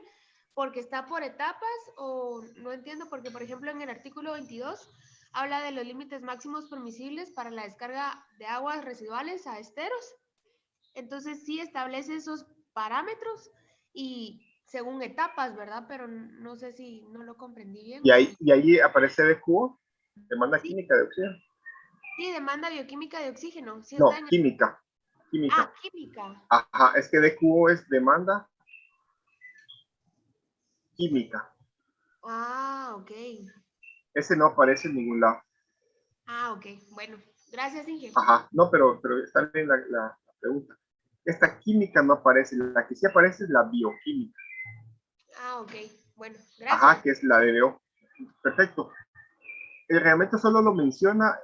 porque está por etapas, o no entiendo, porque por ejemplo en el artículo 22 habla de los límites máximos permisibles para la descarga de aguas residuales a esteros, entonces sí establece esos parámetros y según etapas, ¿verdad? Pero no sé si no lo comprendí bien. Y ahí aparece DQO, demanda química de oxígeno. Sí, demanda bioquímica de oxígeno. Sí No, está en química. Ah, química. Ajá, es que DQO es demanda química. Ah, ok. Ese no aparece en ningún lado. Ah, ok. Bueno, gracias, Inge. Ajá, no, pero está bien la pregunta. Esta química no aparece, la que sí aparece es la bioquímica. Ah, ok. Bueno, gracias. Ajá, que es la DDO. Perfecto. El reglamento solo lo menciona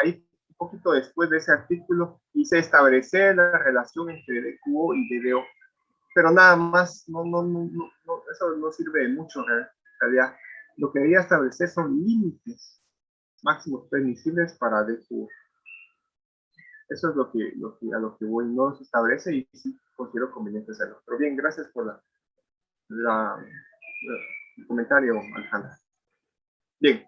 ahí poquito después de ese artículo, hice establecer la relación entre DQO y DDO. Pero nada más, eso no sirve de mucho en realidad. Lo que debería establecer son límites máximos permisibles para DQO. Eso es a lo que voy, no se establece y sí considero conveniente hacerlo. Pero bien, gracias por el comentario, Alejandra. Bien.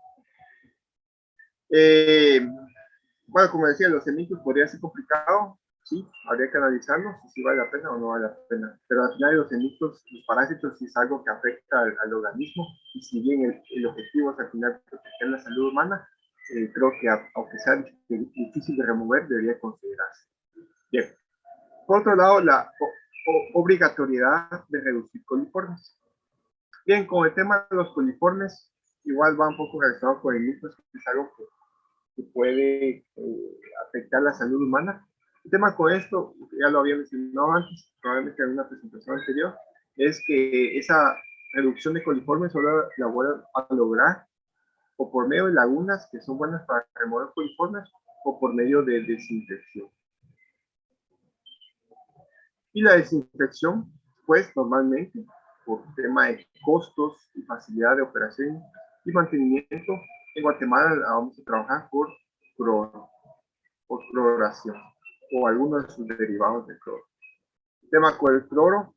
Bueno, como decía, los enigmas podría ser complicado, sí, habría que analizarlos, si vale la pena o no vale la pena. Pero al final los enigmas, los parásitos, sí es algo que afecta al organismo, y si bien el objetivo es al final proteger la salud humana, creo que aunque sea difícil de remover, debería considerarse. Bien. Por otro lado, la obligatoriedad de reducir coliformes. Bien, con el tema de los coliformes, igual va un poco relacionado con el mito, que es algo que puede afectar la salud humana. El tema con esto, ya lo había mencionado antes, probablemente en una presentación anterior, es que esa reducción de coliformes solo la voy a lograr o por medio de lagunas que son buenas para remover coliformes o por medio de desinfección. Y la desinfección, pues normalmente, por tema de costos y facilidad de operación y mantenimiento, en Guatemala vamos a trabajar por cloración o algunos de sus derivados de cloro. El tema con el cloro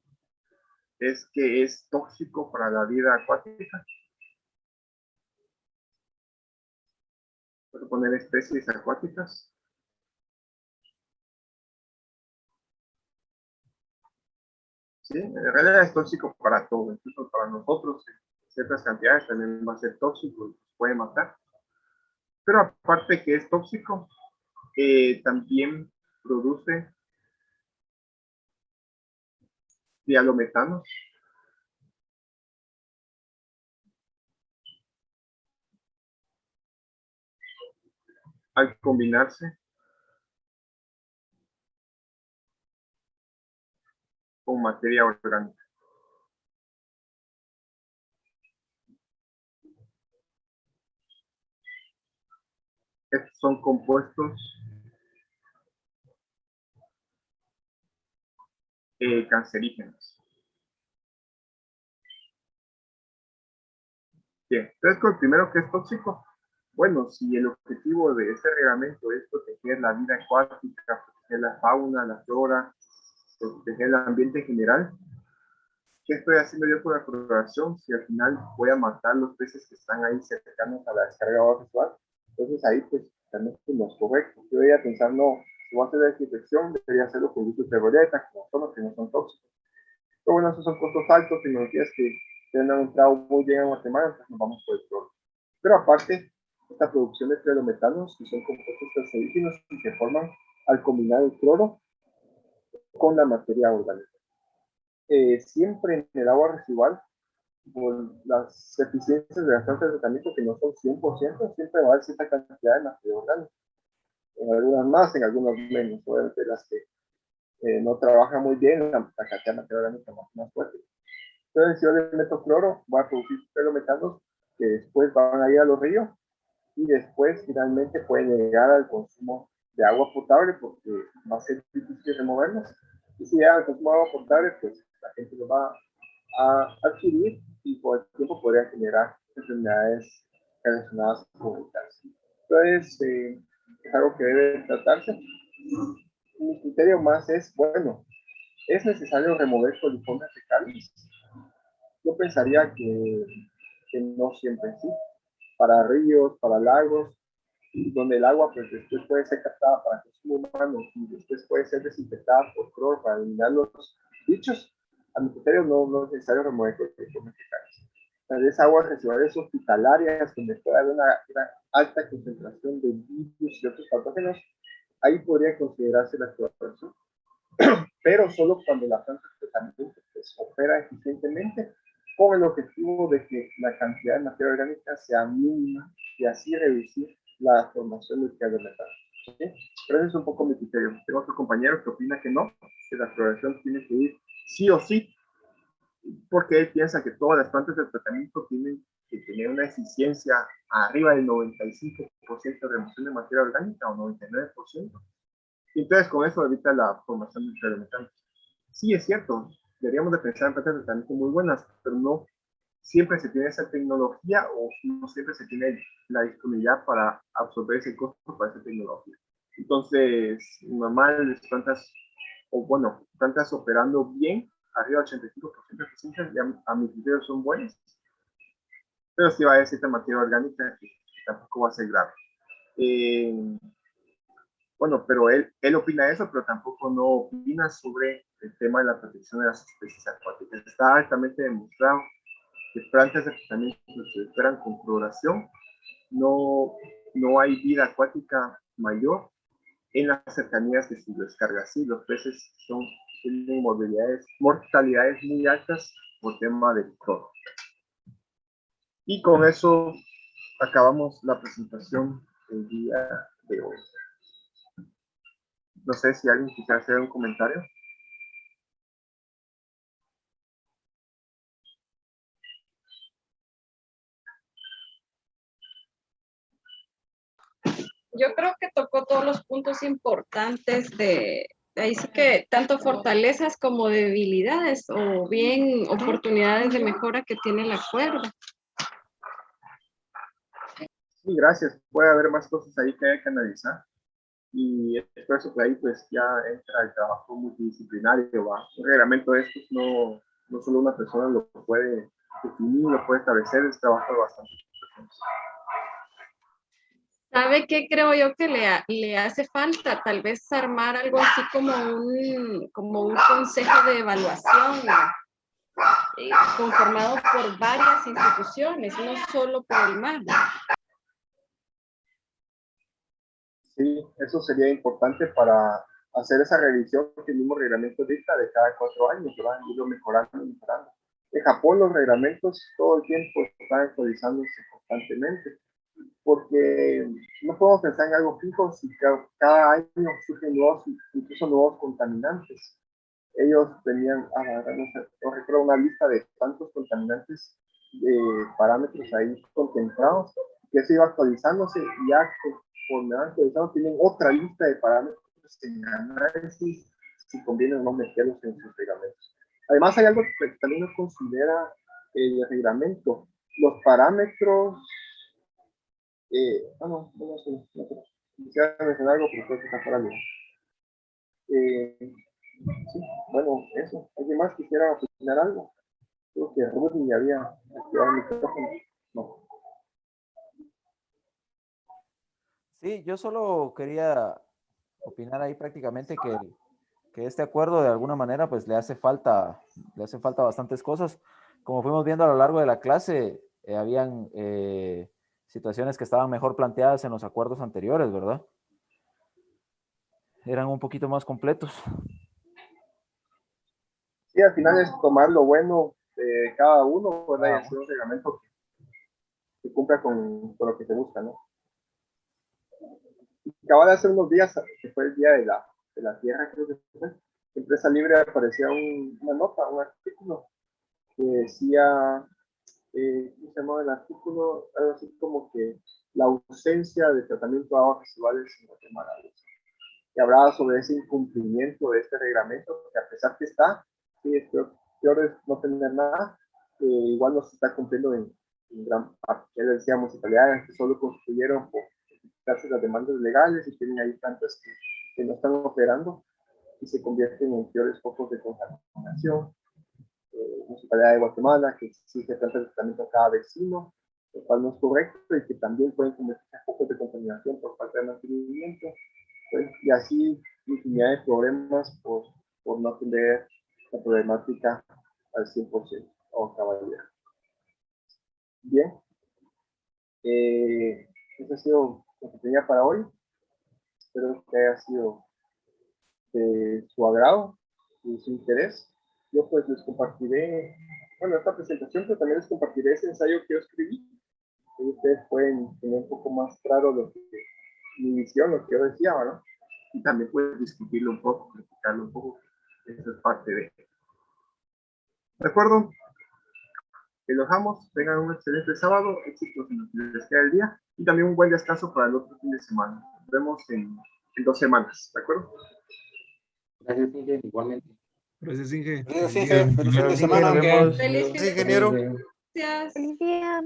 es que es tóxico para la vida acuática. Puedo poner especies acuáticas. Sí, en realidad es tóxico para todo, incluso para nosotros, en ciertas cantidades también va a ser tóxico y puede matar. Pero aparte que es tóxico, también produce dialometanos. Al combinarse con materia orgánica. Estos son compuestos cancerígenos. Bien, entonces con el primero que es tóxico, bueno, si el objetivo de este reglamento es proteger la vida acuática, proteger la fauna, la flora, proteger el ambiente en general, ¿qué estoy haciendo yo con la cloración si al final voy a matar los peces que están ahí cercanos a la descarga de agua residual? Entonces ahí pues también es lo correcto. Yo debería pensar, no, si voy a hacer la desinfección, debería hacerlo con grupos de boleta, como son los que no son tóxicos. Pero bueno, esos son costos altos, tecnologías que se han entrado muy bien en Guatemala, entonces nos vamos por el cloro. Pero aparte, esta producción de clorometanos, que son compuestos cancerígenos y se forman al combinar el cloro con la materia orgánica. Siempre en el agua residual, por las eficiencias de las plantas de tratamiento que no son 100%, siempre va a haber cierta cantidad de materia orgánica. En algunas más, en algunas menos. Obviamente las que no trabajan muy bien, la cantidad de materia orgánica más fuerte. Entonces, si yo le meto cloro, voy a producir clorometanos que después van a ir a los ríos y después finalmente pueden llegar al consumo de agua potable porque va a ser difícil removerlos. Y si llega al consumo de agua potable, pues la gente lo va a adquirir y por el tiempo podría generar enfermedades relacionadas con el cáncer. Entonces, es algo que debe tratarse. Mi criterio más es, bueno, ¿es necesario remover coliformes fecales? Yo pensaría que no siempre sí. Para ríos, para lagos, donde el agua pues después puede ser captada para consumo humano y después puede ser desinfectada por cloro para eliminar los bichos, a mi criterio no es necesario remover coliformes fecales. Tal vez aguas residuales hospitalarias donde puede haber una alta concentración de virus y otros patógenos, ahí podría considerarse la cloración, pero solo cuando la planta de tratamiento pues, opera eficientemente con el objetivo de que la cantidad de materia orgánica sea mínima y así reducir la formación de clorometanos. ¿Sí? Pero ese es un poco mi criterio. Tengo otro compañero que opina que no, que la cloración tiene que ir sí o sí, porque él piensa que todas las plantas de tratamiento tienen que tenía una eficiencia arriba del 95% de remoción de materia orgánica o 99%. Y entonces con eso evita la formación de fermentantes. Sí, es cierto, deberíamos de pensar en plantas de tratamiento muy buenas, pero no siempre se tiene esa tecnología o no siempre se tiene la disponibilidad para absorber ese costo para esa tecnología. Entonces, normal, plantas, o bueno, plantas operando bien, arriba del 85% de eficiencia, ya a mi criterio son buenas, pero sí va a haber cierta materia orgánica que tampoco va a ser grave. Bueno, pero él opina eso, pero tampoco no opina sobre el tema de la protección de las especies acuáticas. Está altamente demostrado que plantas de tratamiento se esperan con floración, no hay vida acuática mayor en las cercanías de sus descargas. Sí, los peces tienen mortalidades muy altas por tema del cloro. Y con eso acabamos la presentación del día de hoy. No sé si alguien quisiera hacer un comentario. Yo creo que tocó todos los puntos importantes ahí sí que tanto fortalezas como debilidades o bien oportunidades de mejora que tiene el acuerdo. Sí, gracias. Puede haber más cosas ahí que hay que analizar. Y es por eso que ahí pues ya entra el trabajo multidisciplinario. ¿Va? Un reglamento de estos no solo una persona lo puede definir, lo puede establecer, es trabajo de bastantes personas. ¿Sabe qué creo yo que le hace falta? Tal vez armar algo así como un consejo de evaluación conformado por varias instituciones, no solo por el mar. Sí, eso sería importante para hacer esa revisión que el mismo reglamento dicta de cada 4 años, ¿verdad? Irlo mejorando, mejorando. En Japón los reglamentos todo el tiempo están actualizándose constantemente, porque no podemos pensar en algo fijo si cada año surgen incluso nuevos contaminantes. Ellos tenían, no recuerdo una lista de tantos contaminantes, de parámetros ahí contemplados, que se iba actualizándose y ya conforme van actualizando tienen otra lista de parámetros en análisis si conviene o no meterlos en sus reglamentos. Además hay algo que también nos considera el reglamento, los parámetros. Quisiera mencionar algo, pero creo que está fuera de sí, bueno, eso. ¿Alguien más quisiera opinar algo? Creo que Rudy ya había activado el micrófono. No. Sí, yo solo quería opinar ahí prácticamente que este acuerdo de alguna manera pues le hace falta bastantes cosas. Como fuimos viendo a lo largo de la clase, habían situaciones que estaban mejor planteadas en los acuerdos anteriores, ¿verdad? Eran un poquito más completos. Sí, al final es tomar lo bueno de cada uno, ¿verdad? Y hacer un reglamento que cumpla con lo que se busca, ¿no? Acaba de hace unos días, que fue el día de la Tierra, creo que fue, Empresa Libre aparecía una nota, un artículo que decía, ¿cómo se llamaba el artículo? Algo así como que la ausencia de tratamiento de aguas residuales en Guatemala. Y hablaba sobre ese incumplimiento de este reglamento, que a pesar que está, sí, es peor es no tener nada, igual no se está cumpliendo en gran parte. Ya decía, municipalidades que solo construyeron por quitarse las demandas legales y tienen ahí plantas que no están operando y se convierten en peores focos de contaminación. Municipalidad de Guatemala, que exige plantas de tratamiento a cada vecino, lo cual no es correcto y que también pueden convertirse en focos de contaminación por falta de mantenimiento. Pues, y así infinidad de problemas por no atender la problemática al 100% o cabalidad. Bien, eso ha sido lo que tenía para hoy. Espero que haya sido de su agrado y su interés. Yo pues les compartiré, bueno, esta presentación, pero también les compartiré ese ensayo que yo escribí. Y ustedes pueden tener un poco más claro mi visión, lo que yo decía, ¿no? Y también pueden discutirlo un poco, criticarlo un poco. Eso es parte de. ¿De acuerdo? Los dejamos, tengan un excelente sábado, éxitos en lo que les queda el día y también un buen descanso para el otro fin de semana. Nos vemos en 2 semanas, ¿de acuerdo? Gracias, Inge, igualmente. Gracias, Inge. Gracias, Inge. Feliz fin de semana. Feliz fin de ingeniero. semana. Gracias. Feliz día.